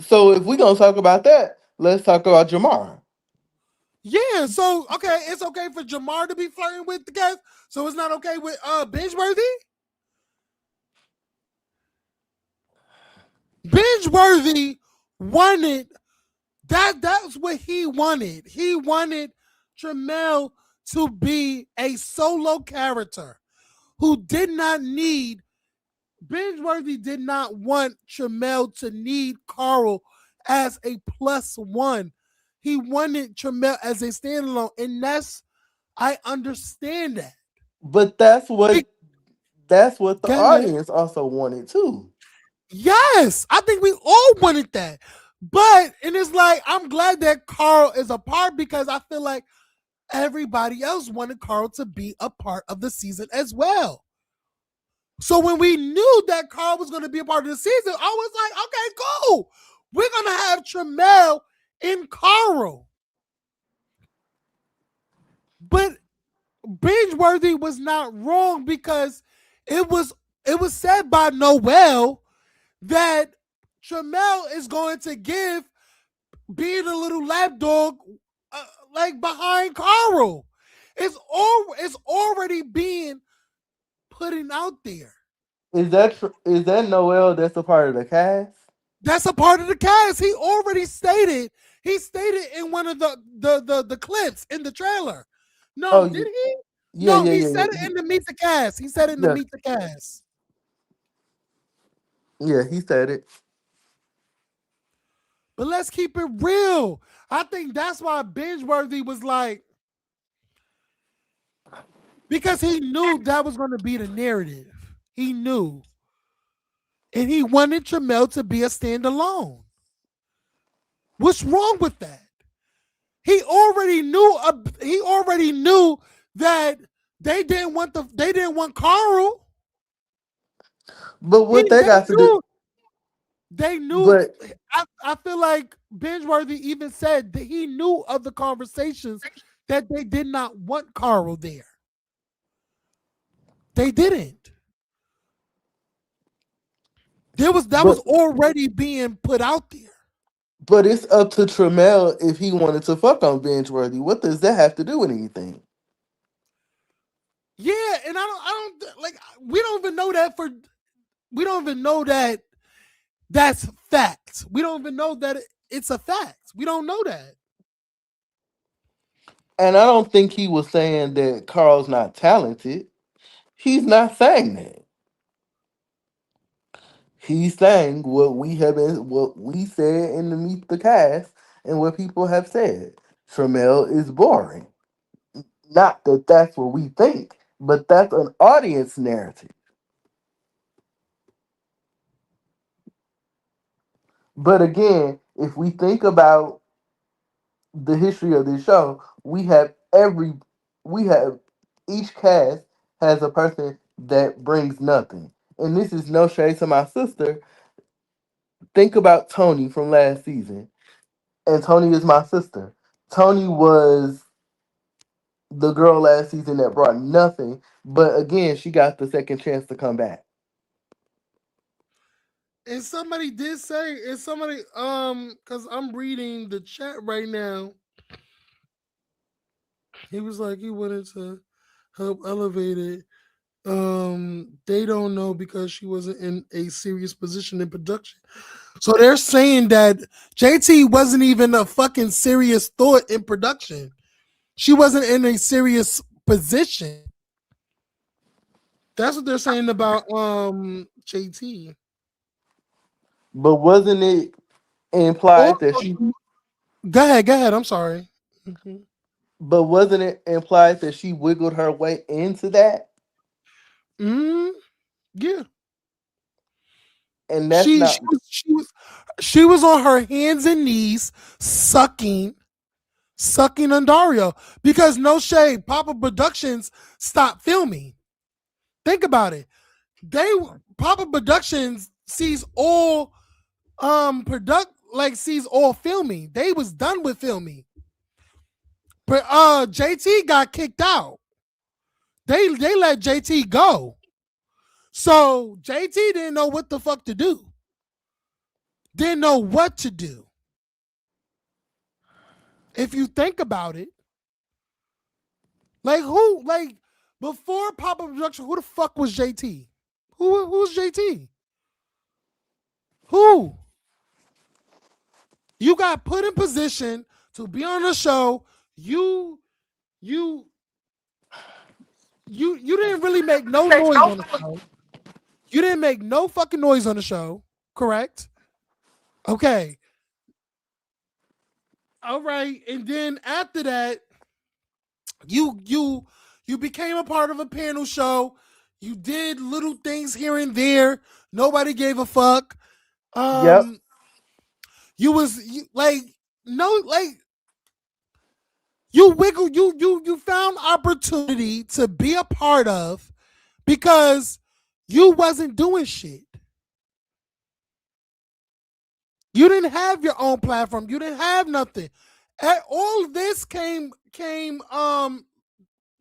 So if we're gonna talk about that, let's talk about Jamar. Yeah, so okay, it's okay for Jamar to be flirting with the guys. So it's not okay with Bingeworthy? Bingeworthy wanted that's what he wanted. He wanted Tremel to be a solo character who did not need Bingeworthy did not want Tremel to need Carl as a plus one. He wanted Tremel as a standalone, and I understand that. But that's what the Go ahead. audience also wanted too. Yes, I think we all wanted that. But and it's like I'm glad that Carl is a part because I feel like everybody else wanted Carl to be a part of the season as well. So when we knew that Carl was going to be a part of the season, I was like, okay, cool. We're going to have Tremel and Carl. But Bingeworthy was not wrong because it was said by Noel that Tremel is going to give being a little lapdog like behind Carl. It's already being putting out there. Is that Noel? That's a part of the cast. That's a part of the cast. He already stated. He stated in one of the clips in the trailer. No, Oh did yeah, he? yeah, No, yeah, he yeah, said it yeah. in the Meet the Cast. He said it in the Yeah, Meet the Cast. yeah, he said it. But let's keep it real. I think that's why Bingeworthy was like, because he knew that was going to be the narrative. He knew. And he wanted Tremel to be a standalone. What's wrong with that? He already knew. He already knew that they didn't want Carl. But He what they they got to do? knew. They knew. But I feel like Bingeworthy even said that he knew of the conversations that they did not want Carl there. They didn't. That was but already being put out there. but it's up to Tremel if he wanted to fuck on Bingeworthy. What does that have to do with anything? Yeah, and I don't like. We don't even know that for. We don't even know that that's facts. We don't even know that it's a fact. We don't know that. And I don't think he was saying that Carl's not talented. He's not saying that. He's saying what we said in the Meet the Cast, and what people have said. Tremel is boring. Not that that's what we think, but that's an audience narrative. But again, if we think about the history of this show, we have each cast has a person that brings nothing. And this is no shade to my sister. Think about Tony from last season. And Tony is my sister. Tony was the girl last season that brought nothing, but again, she got the second chance to come back. And somebody did say, and somebody, because I'm reading the chat right now. He was like, he wanted to help elevate it. They don't know because she wasn't in a serious position in production. So they're saying that JT wasn't even a fucking serious thought in production. She wasn't in a serious position. That's what they're saying about JT. But wasn't it Or implied that she go ahead. I'm sorry. Mhm. but wasn't it implied that she wiggled her way into that? Mm, yeah. And that's She not she was she was she was on her hands and knees sucking Andario because no shade, Papa Productions stopped filming. Think about it. They Papa Productions sees all sees all filming. They was done with filming. But JT got kicked out. They let JT go. So JT didn't know what the fuck to do. Didn't know what to do. If you think about it, like before Papa Production, who the fuck was JT? Who's JT? Who? You got put in position to be on the show. You you you didn't really make no noise on the show. You didn't make no fucking noise on the show, correct? Okay. All right. And then after that, you you you became a part of a panel show. You did little things here and there. Nobody gave a fuck. Yep. Um, like no like you found opportunity to be a part of because you wasn't doing shit. You didn't have your own platform. You didn't have nothing. All of this came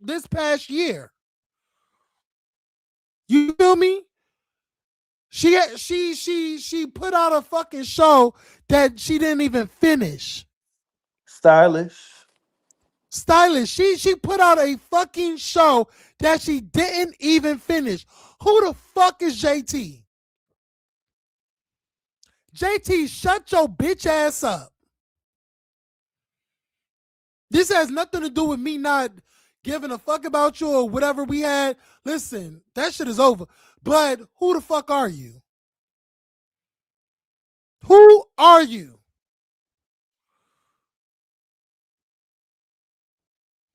this past year. You feel me? She put out a fucking show that she didn't even finish. Stylish. Stylish. She put out a fucking show that she didn't even finish. Who the fuck is JT? JT, shut your bitch ass up. This has nothing to do with me not giving a fuck about you or whatever we had. Listen, that shit is over. But who the fuck are you? Who are you?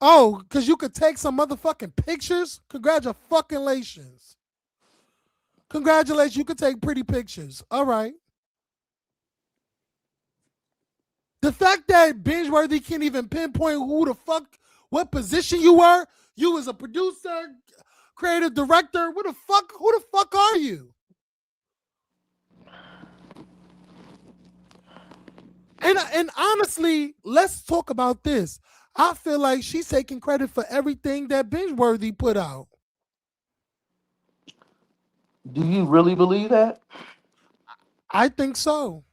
Oh, because you could take some motherfucking pictures? Congratulations. Congratulations, you could take pretty pictures. All right. The fact that Bingeworthy can't even pinpoint who the fuck, what position you were, you was a producer, creative director, who the fuck are you? And honestly, let's talk about this. I feel like she's taking credit for everything that Bingeworthy put out. Do you really believe that? I think so.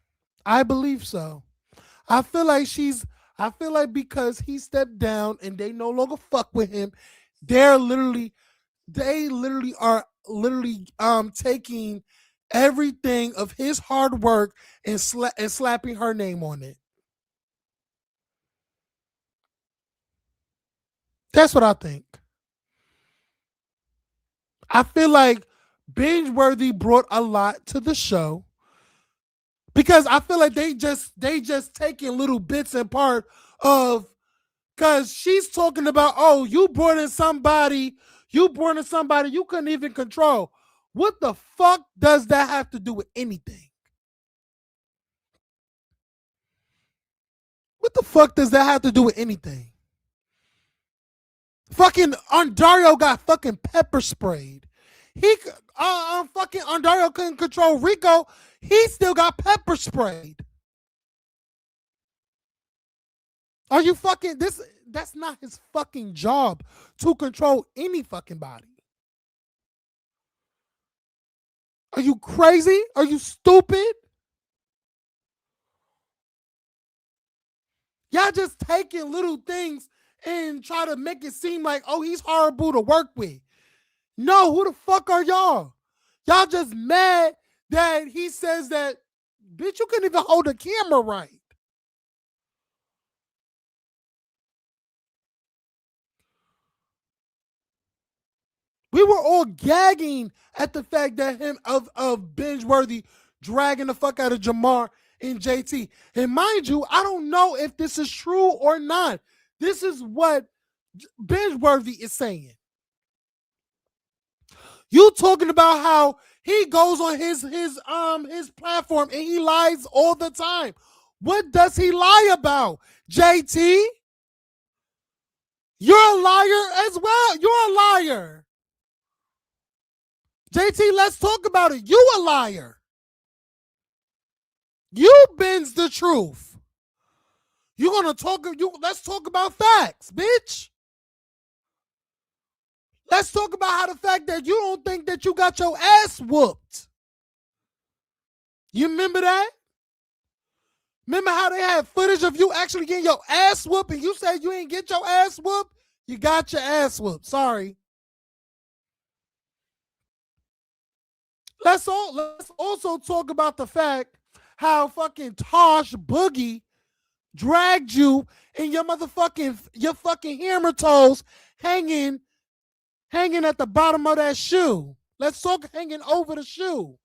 I believe so. I feel like she's. I feel like because he stepped down and they no longer fuck with him, they're literally, they literally are literally taking everything of his hard work and slapping her name on it. That's what I think. I feel like Bingeworthy brought a lot to the show because I feel like they just taking little bits and part of, because she's talking about, oh, you brought in somebody you couldn't even control. What the fuck does that have to do with anything? What the fuck does that have to do with anything? Fucking Andarrio got fucking pepper sprayed. He fucking Andarrio couldn't control Rico. He still got pepper sprayed. Are you fucking this? That's not his fucking job to control any fucking body. Are you crazy? Are you stupid? Y'all just taking little things and try to make it seem like, oh, he's horrible to work with. No, who the fuck are y'all? Y'all just mad that he says that, bitch, you couldn't even hold a camera right. We were all gagging at the fact that him of Bingeworthy dragging the fuck out of Jamar and JT. And mind you, I don't know if this is true or not. This is what Bingeworthy is saying. You talking about how he goes on his platform and he lies all the time. What does he lie about? JT? You're a liar as well. You're a liar. JT, let's talk about it. You a liar. You bends the truth. You gonna talk? Let's talk about facts, bitch. Let's talk about how the fact that you don't think that you got your ass whooped. You remember that? Remember how they had footage of you actually getting your ass whooped and you said you ain't get your ass whooped? You got your ass whooped. Sorry. Let's also talk about the fact how fucking Tosh Boogie dragged you and your fucking hammer toes hanging at the bottom of that shoe. Let's talk hanging over the shoe.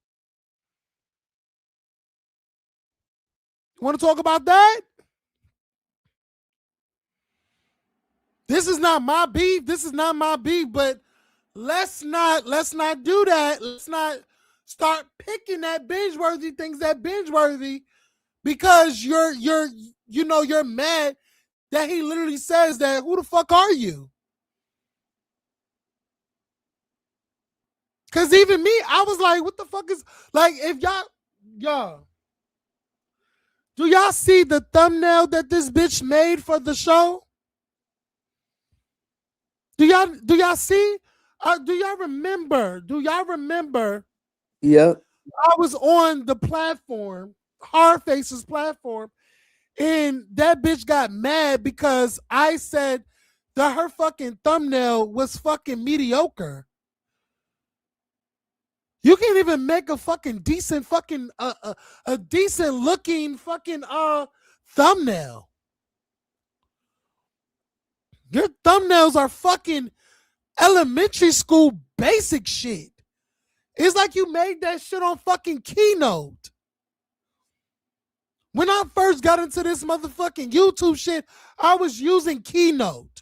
Want to talk about that? This is not my beef. This is not my beef, but let's not do that. Let's not start picking at Bingeworthy things that Bingeworthy because you're mad that he literally says that. Who the fuck are you? Cause even me, I was like, what the fuck is, like, if y'all, do y'all see the thumbnail that this bitch made for the show? Do y'all see? Do y'all remember? Yep. I was on the platform, Hard Faces platform, and that bitch got mad because I said that her fucking thumbnail was fucking mediocre. You can't even make a fucking decent fucking a decent looking fucking thumbnail. Your thumbnails are fucking elementary school basic shit. It's like you made that shit on fucking Keynote. When I first got into this motherfucking YouTube shit, I was using Keynote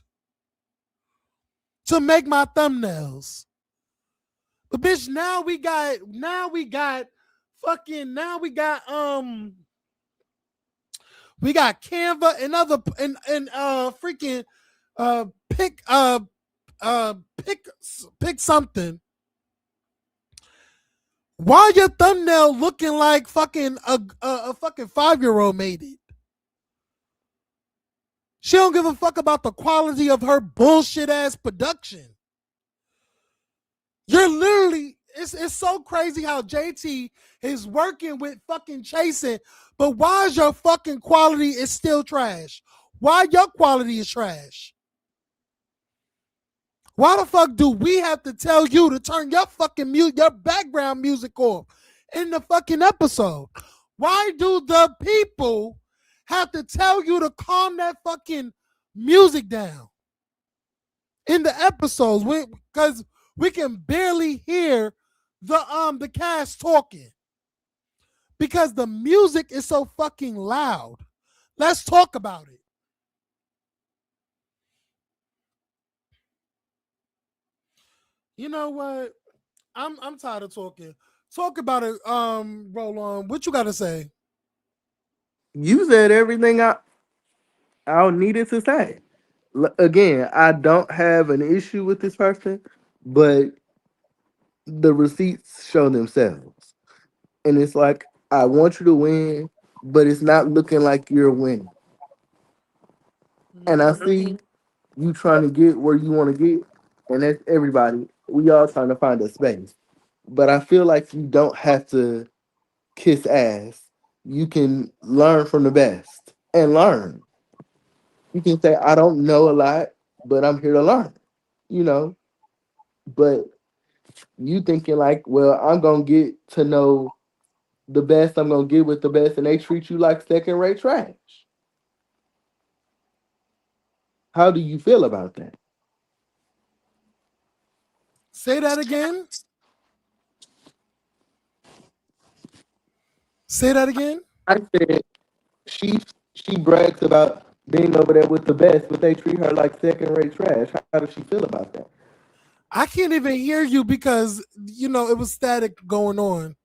to make my thumbnails. But bitch, now we got Canva and other and freaking pick pick something. Why your thumbnail looking like fucking a fucking 5-year-old made it? She don't give a fuck about the quality of her bullshit ass production. You're literally, it's so crazy how JT is working with fucking Chasing, but why is your fucking quality is still trash? Why your quality is trash? Why the fuck do we have to tell you to turn your fucking your background music off in the fucking episode? Why do the people have to tell you to calm that fucking music down in the episodes? Because we can barely hear the cast talking because the music is so fucking loud. Let's talk about it. You know what? I'm tired of talking. Talk about it, roll on. What you gotta say? You said everything I needed to say. Again, I don't have an issue with this person, but the receipts show themselves. And it's like, I want you to win, but it's not looking like you're winning. And I Mm-hmm. see you trying to get where you want to get, and that's everybody. We all trying to find a space. But I feel like you don't have to kiss ass. You can learn from the best and learn. You can say, I don't know a lot, but I'm here to learn, you know. But you thinking like, well, I'm gonna get to know the best, I'm gonna get with the best, and they treat you like second rate trash. How do you feel about that? Say that again. Say that again. I said she she brags about being over there with the best, but they treat her like second rate trash. How does she feel about that? I can't even hear you because it was static going on.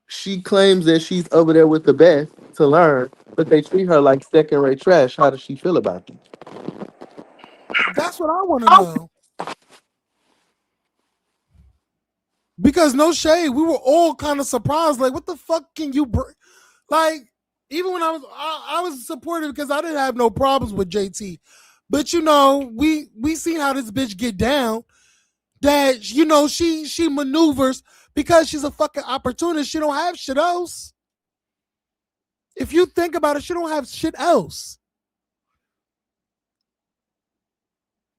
She claims that she's over there with the best to learn, but they treat her like second rate trash. How does she feel about that? That's what I want to know. Because no shade, we were all kind of surprised. Like, what the fuck can you bring? Like, even when I was supportive because I didn't have no problems with JT. But we seen how this bitch get down. That she maneuvers because she's a fucking opportunist. She don't have shit else. If you think about it, she don't have shit else.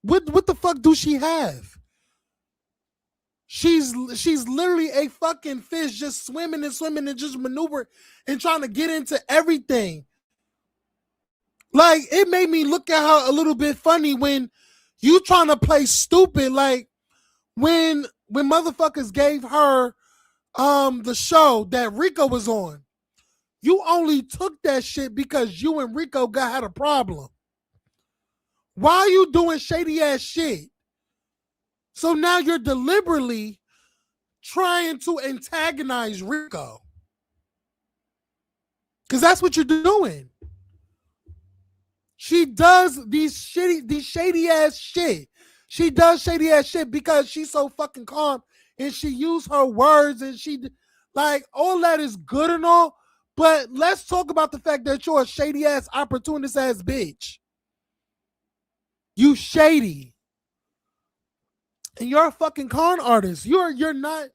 What the fuck do she have? She's literally a fucking fish just swimming and swimming and just maneuvering and trying to get into everything. Like, it made me look at her a little bit funny when you trying to play stupid. Like, when motherfuckers gave her the show that Rico was on, you only took that shit because you and Rico had a problem. Why are you doing shady ass shit? So now you're deliberately trying to antagonize Rico. Because that's what you're doing. She does these shady ass shit. She does shady ass shit because she's so fucking calm and she used her words and like, all that is good and all. But let's talk about the fact that you're a shady ass opportunist ass bitch. You shady. And you're a fucking con artist. You're not,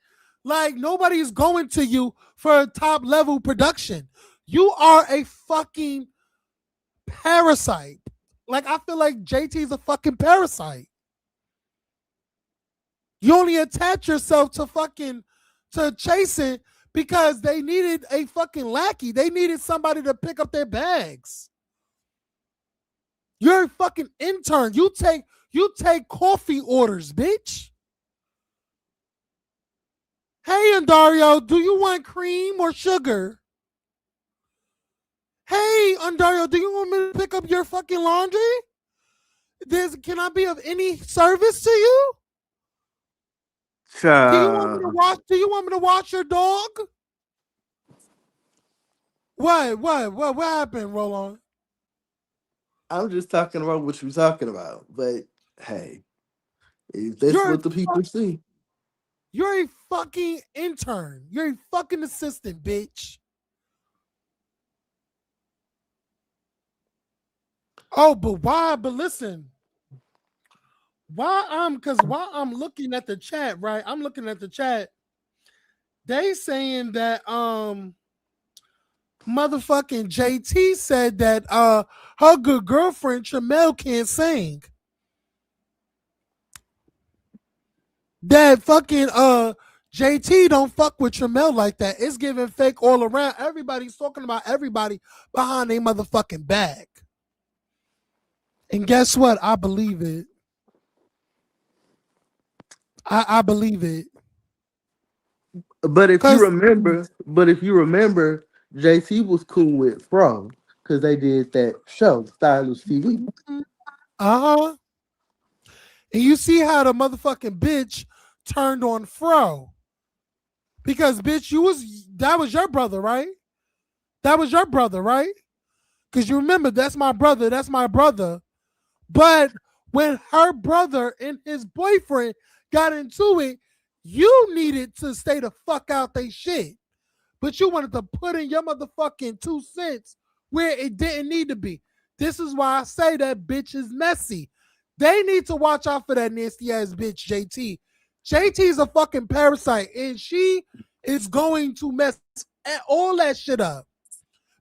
like, nobody's going to you for a top level production. You are a fucking parasite. Like, I feel like JT's a fucking parasite. You only attach yourself to Chasing because they needed a fucking lackey. They needed somebody to pick up their bags. You're a fucking intern. You take coffee orders, bitch. Hey, Andarrio, do you want cream or sugar? Hey, Andarrio, do you want me to pick up your fucking laundry? Can I be of any service to you? Do you want me to Child, wash? Do you want me to wash your dog? What happened, Roland? I'm just talking about what you're talking about. But hey, if that's You're what the people see. you're a fucking intern. You're a fucking assistant, bitch. Oh, but why? But listen, because while I'm looking at the chat, right? I'm looking at the chat. They saying that motherfucking JT said that her good girlfriend Tramel can't sing. That fucking JT don't fuck with Tramel like that. It's giving fake all around. Everybody's talking about everybody behind their motherfucking back. And guess what? I believe it. I believe it. Cause But if you remember, JT was cool with Fro because they did that show, Stylish TV. uh-huh. And you see how the motherfucking bitch turned on Fro. Because bitch, that was your brother, right? That was your brother, right? Because you remember that's my brother, that's my brother. But when her brother and his boyfriend got into it, you needed to stay the fuck out they shit. But you wanted to put in your motherfucking 2 cents where it didn't need to be. This is why I say that bitch is messy. They need to watch out for that nasty ass bitch, JT. JT is a fucking parasite, and she is going to mess all that shit up.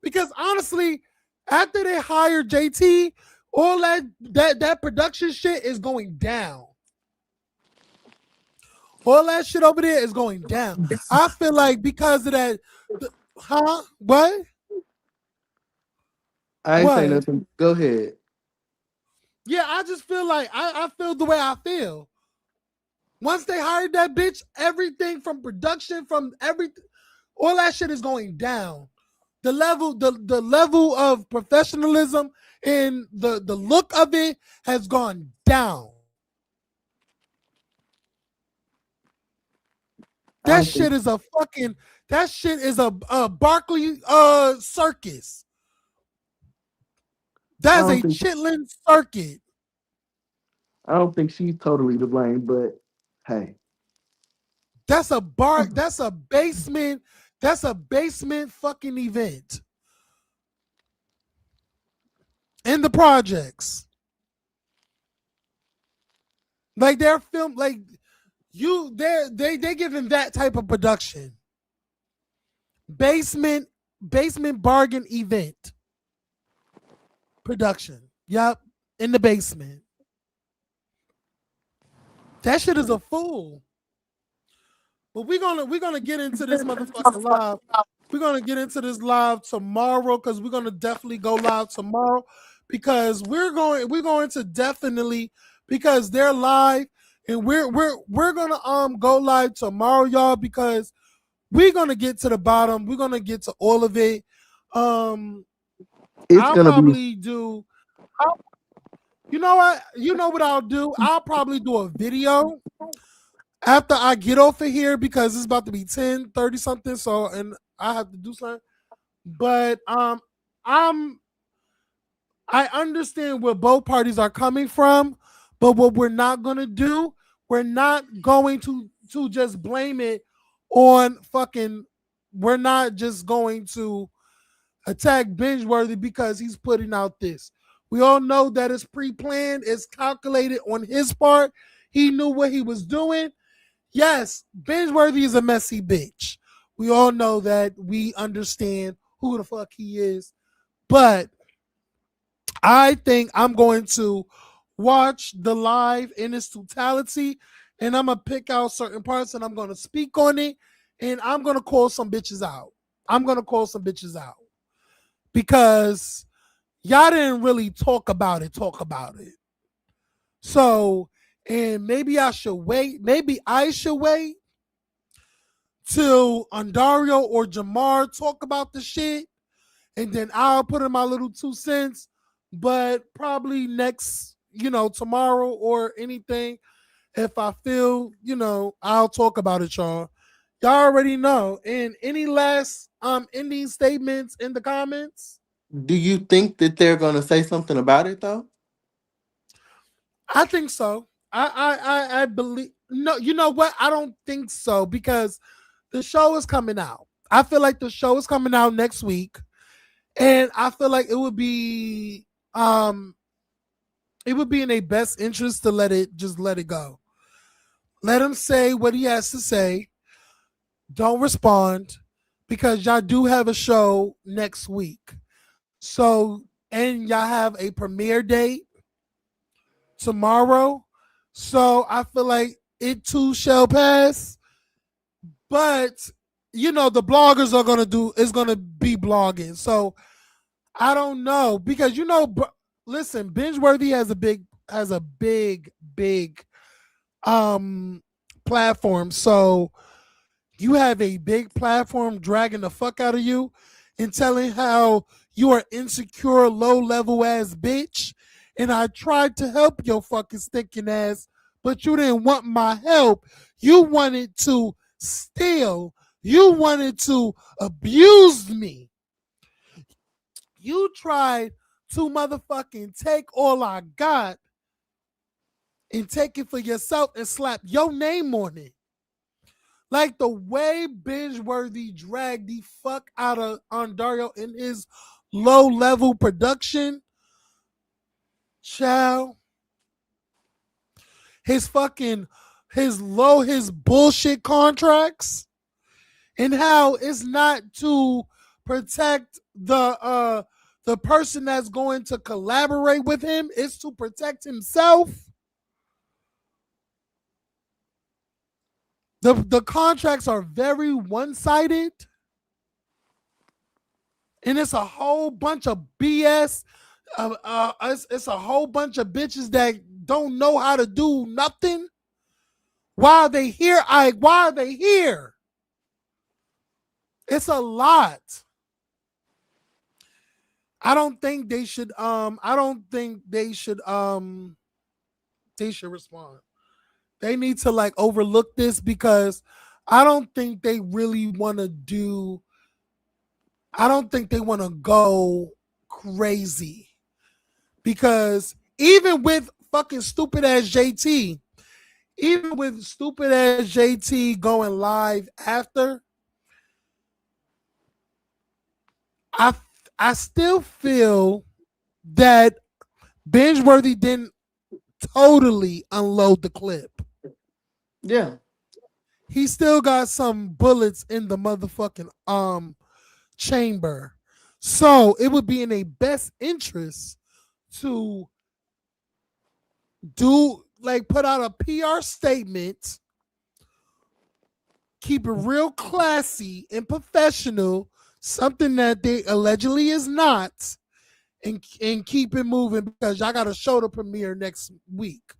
Because honestly, after they hired JT, all that production shit is going down. All that shit over there is going down. I feel like because of that, huh? What? I ain't say What? nothing. Go ahead. Yeah, I just feel like I feel the way I feel. Once they hired that bitch, everything from production, from everything, all that shit is going down. The level of professionalism and the look of it has gone down. I That don't shit think is a fucking that shit is a Barkley circus. I That's don't a think Chitlin circuit. I don't think she's totally to blame, but hey. That's a basement fucking event in the projects. Like they're film like they giving that type of production. Basement basement bargain event production. Yep, in the basement. That shit is a fool. But we're gonna get into this motherfucking live. We're gonna get into this live tomorrow because we're gonna definitely go live tomorrow because we're going to definitely because they're live and we're gonna go live tomorrow, y'all, because we're gonna get to the bottom. We're gonna get to all of it. Um, It's I'll gonna be probably do. I'll, you know what? You know what I'll do? I'll probably do a video after I get off of here because it's about to be 10:30 something. So and I have to do something. But I'm I understand where both parties are coming from, but what we're not gonna do, we're not going to just blame it on fucking we're not just going to attack Bingeworthy because he's putting out this. We all know that it's pre-planned, it's calculated on his part. He knew what he was doing. Yes, Bingeworthy is a messy bitch. We all know that. We understand who the fuck he is. But I think I'm going to watch the live in its totality and I'm going to pick out certain parts and I'm going to speak on it and I'm going to call some bitches out. I'm going to call some bitches out because y'all didn't really talk about it. So, and maybe I should wait. Maybe I should wait till Andarrio or Jamar talk about the shit, and then I'll put in my little 2 cents. But probably next, tomorrow or anything, if I feel, I'll talk about it, y'all. Y'all already know. And any last ending statements in the comments? do you think that they're gonna say something about it though? I think so. I believe no, you know what? I don't think so because the show is coming out. I feel like the show is coming out next week. And I feel like it would be It would be in their best interest to let it go. Let him say what he has to say. Don't respond because y'all do have a show next week. So, and y'all have a premiere date tomorrow. So I feel like it too shall pass. But the bloggers are gonna do is gonna be blogging. So I don't know because listen, Bingeworthy has a big um platform. So you have a big platform dragging the fuck out of you and telling how you are insecure, low level ass bitch. And I tried to help your fucking stinking ass, but you didn't want my help. You wanted to steal. You wanted to abuse me. You tried to motherfucking take all I got and take it for yourself and slap your name on it. Like the way Bingeworthy dragged the fuck out of Andarrio in his low level production, child, his fucking his bullshit contracts, and how it's not to protect the person that's going to collaborate with him, it's to protect himself. The contracts are very one-sided, and it's a whole bunch of BS. It's a whole bunch of bitches that don't know how to do nothing. Why are they here? Why are they here? It's a lot. I don't think they should. I don't think they should. They should respond. They need to like overlook this because I don't think they really want to do. I don't think they want to go crazy because even with fucking stupid ass JT, even with stupid ass JT going live after, I I still feel that Bingeworthy didn't totally unload the clip. Yeah. He still got some bullets in the motherfucking chamber. So it would be in a best interest to do like put out a PR statement, keep it real classy and professional, something that they allegedly is not, and keep it moving because y'all got a show to premiere next week,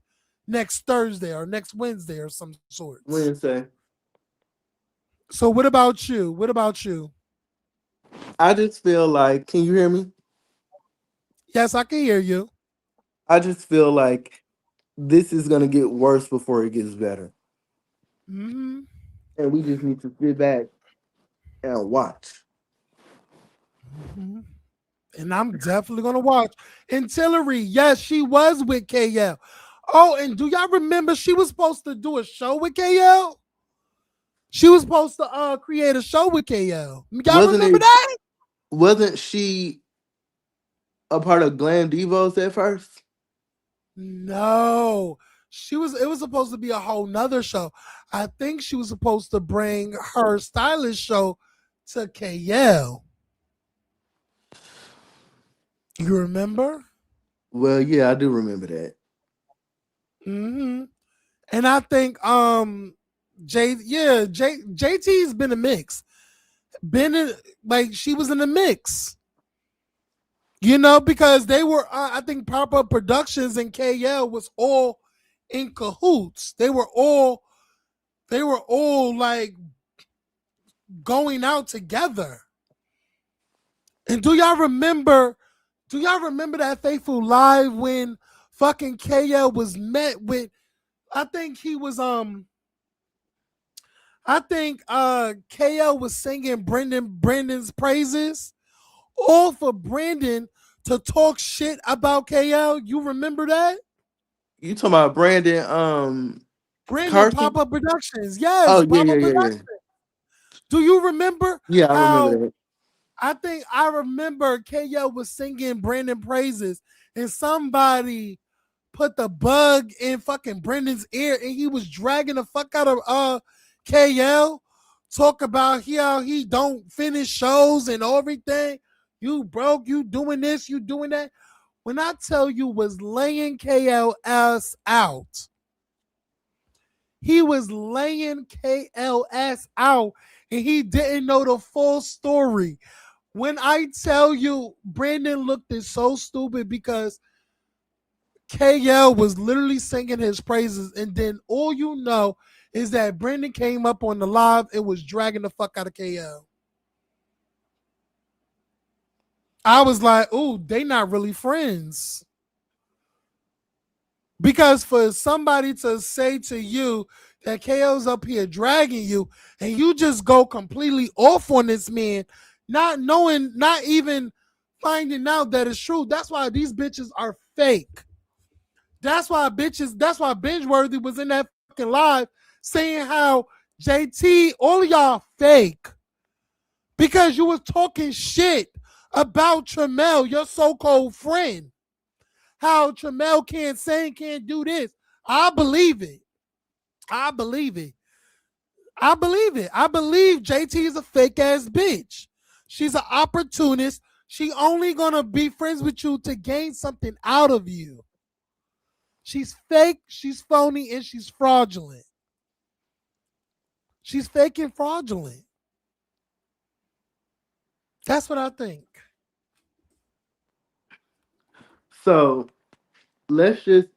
next Thursday or next Wednesday or some sorts. Wednesday. So what about you? What about you? I just feel like, can you hear me? Yes, I can hear you. I just feel like this is gonna get worse before it gets better, Mm-hmm. and we just need to sit back and watch. Mm-hmm. And I'm definitely gonna watch. And Tillery, yes, she was with KL. Oh, and do y'all remember she was supposed to do a show with KL? She was supposed to create a show with KL. Y'all Wasn't remember it? that? Wasn't she a part of Glam Devos at first? No. It was supposed to be a whole nother show. I think she was supposed to bring her stylist show to KL. You remember? Well, yeah, I do remember that. Mm-hmm. And I think JT's been a mix. Been in, like she was in the mix. Because they were I think Pop Up Productions and KL was all in cahoots. They were all like going out together. And do y'all remember that fateful live when fucking KL was met with I think he was I think KL was singing Brandon's praises, all for Brandon to talk shit about KL. You remember that? You talking about Brandon Brandon Carson? Pop Up Productions. Oh Yes, yeah, Pop yeah, Up yeah, Productions. yeah. Do you remember Yeah, I remember how that. I remember KL was singing Brandon praises and somebody put the bug in fucking Brendan's ear and he was dragging the fuck out of KL. Talk about how he don't finish shows and everything. You broke, you doing this, you doing that. When I tell you was laying KL ass out, he was laying KLS out and he didn't know the full story. When I tell you Brandon looked so stupid because KL was literally singing his praises, and then all you know is that Brandon came up on the live and was dragging the fuck out of KL. I was like, ooh, they not really friends. Because for somebody to say to you that KO's up here dragging you and you just go completely off on this man, not knowing, not even finding out that it's true. That's why these bitches are fake. That's why Bingeworthy was in that fucking live saying how JT, all of y'all fake. Because you was talking shit about Tramel, your so-called friend. How Tramel can't sing, can't do this. I believe it. I believe it. I believe it. I believe JT is a fake ass bitch. She's an opportunist. She only gonna be friends with you to gain something out of you. She's fake, she's phony, and she's fraudulent. She's fake and fraudulent. That's what I think. So let's just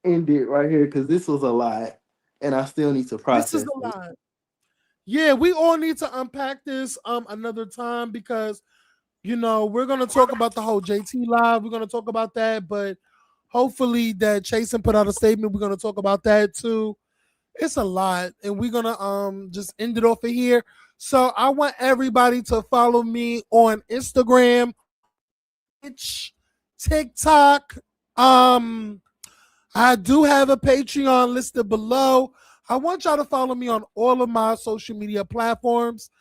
end it right here because this was a lot, and I still need to This is process a it. lot. Yeah, we all need to unpack this another time because we're gonna talk about the whole JT live. We're gonna talk about that, but hopefully that Chasen put out a statement. We're gonna talk about that too. It's a lot, and we're gonna just end it off of here. So I want everybody to follow me on Instagram, Twitch, TikTok. I do have a Patreon listed below. I want y'all to follow me on all of my social media platforms.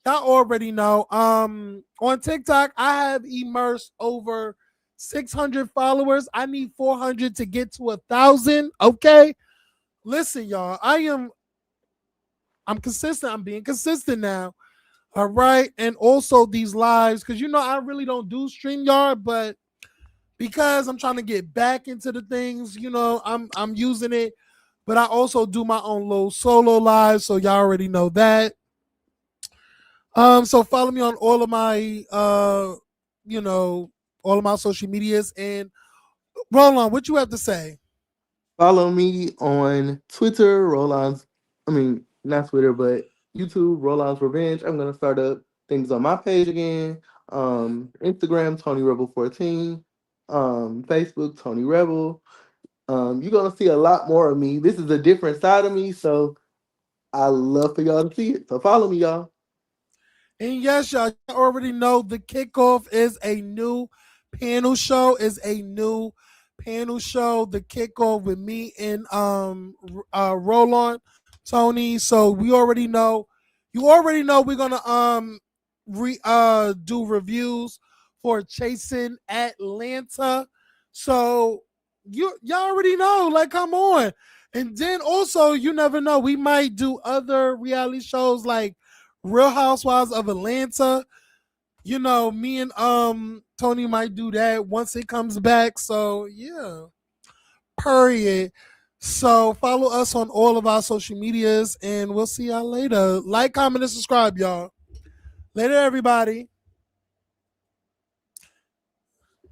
Y'all already know. On TikTok, I have immersed over 600 followers. I need 400 to get to 1,000. Okay. Listen, y'all. I'm consistent. I'm being consistent now. All right. And also these lives, because I really don't do StreamYard, but because I'm trying to get back into the things, I'm using it. But I also do my own little solo lives, so y'all already know that. So follow me on all of my all of my social medias, and roll on. What you have to say? Follow me on Twitter, not Twitter, but YouTube, Rollon's Revenge. I'm gonna start up things on my page again. Instagram, Tony Rebel 14. Facebook, Tony Rebel. You're gonna see a lot more of me. This is a different side of me, so I love for y'all to see it. So follow me, y'all. And yes, y'all already know the kickoff is a new panel show. The kickoff with me and Roll On Tony. So we already know. You already know we're gonna do reviews for Chasing Atlanta. So y'all already know. Like, come on. And then also, you never know. We might do other reality shows like Real Housewives of Atlanta. Me and Tony might do that once it comes back. So yeah. Period. So follow us on all of our social medias and we'll see y'all later. Like, comment, and subscribe, y'all. Later, everybody.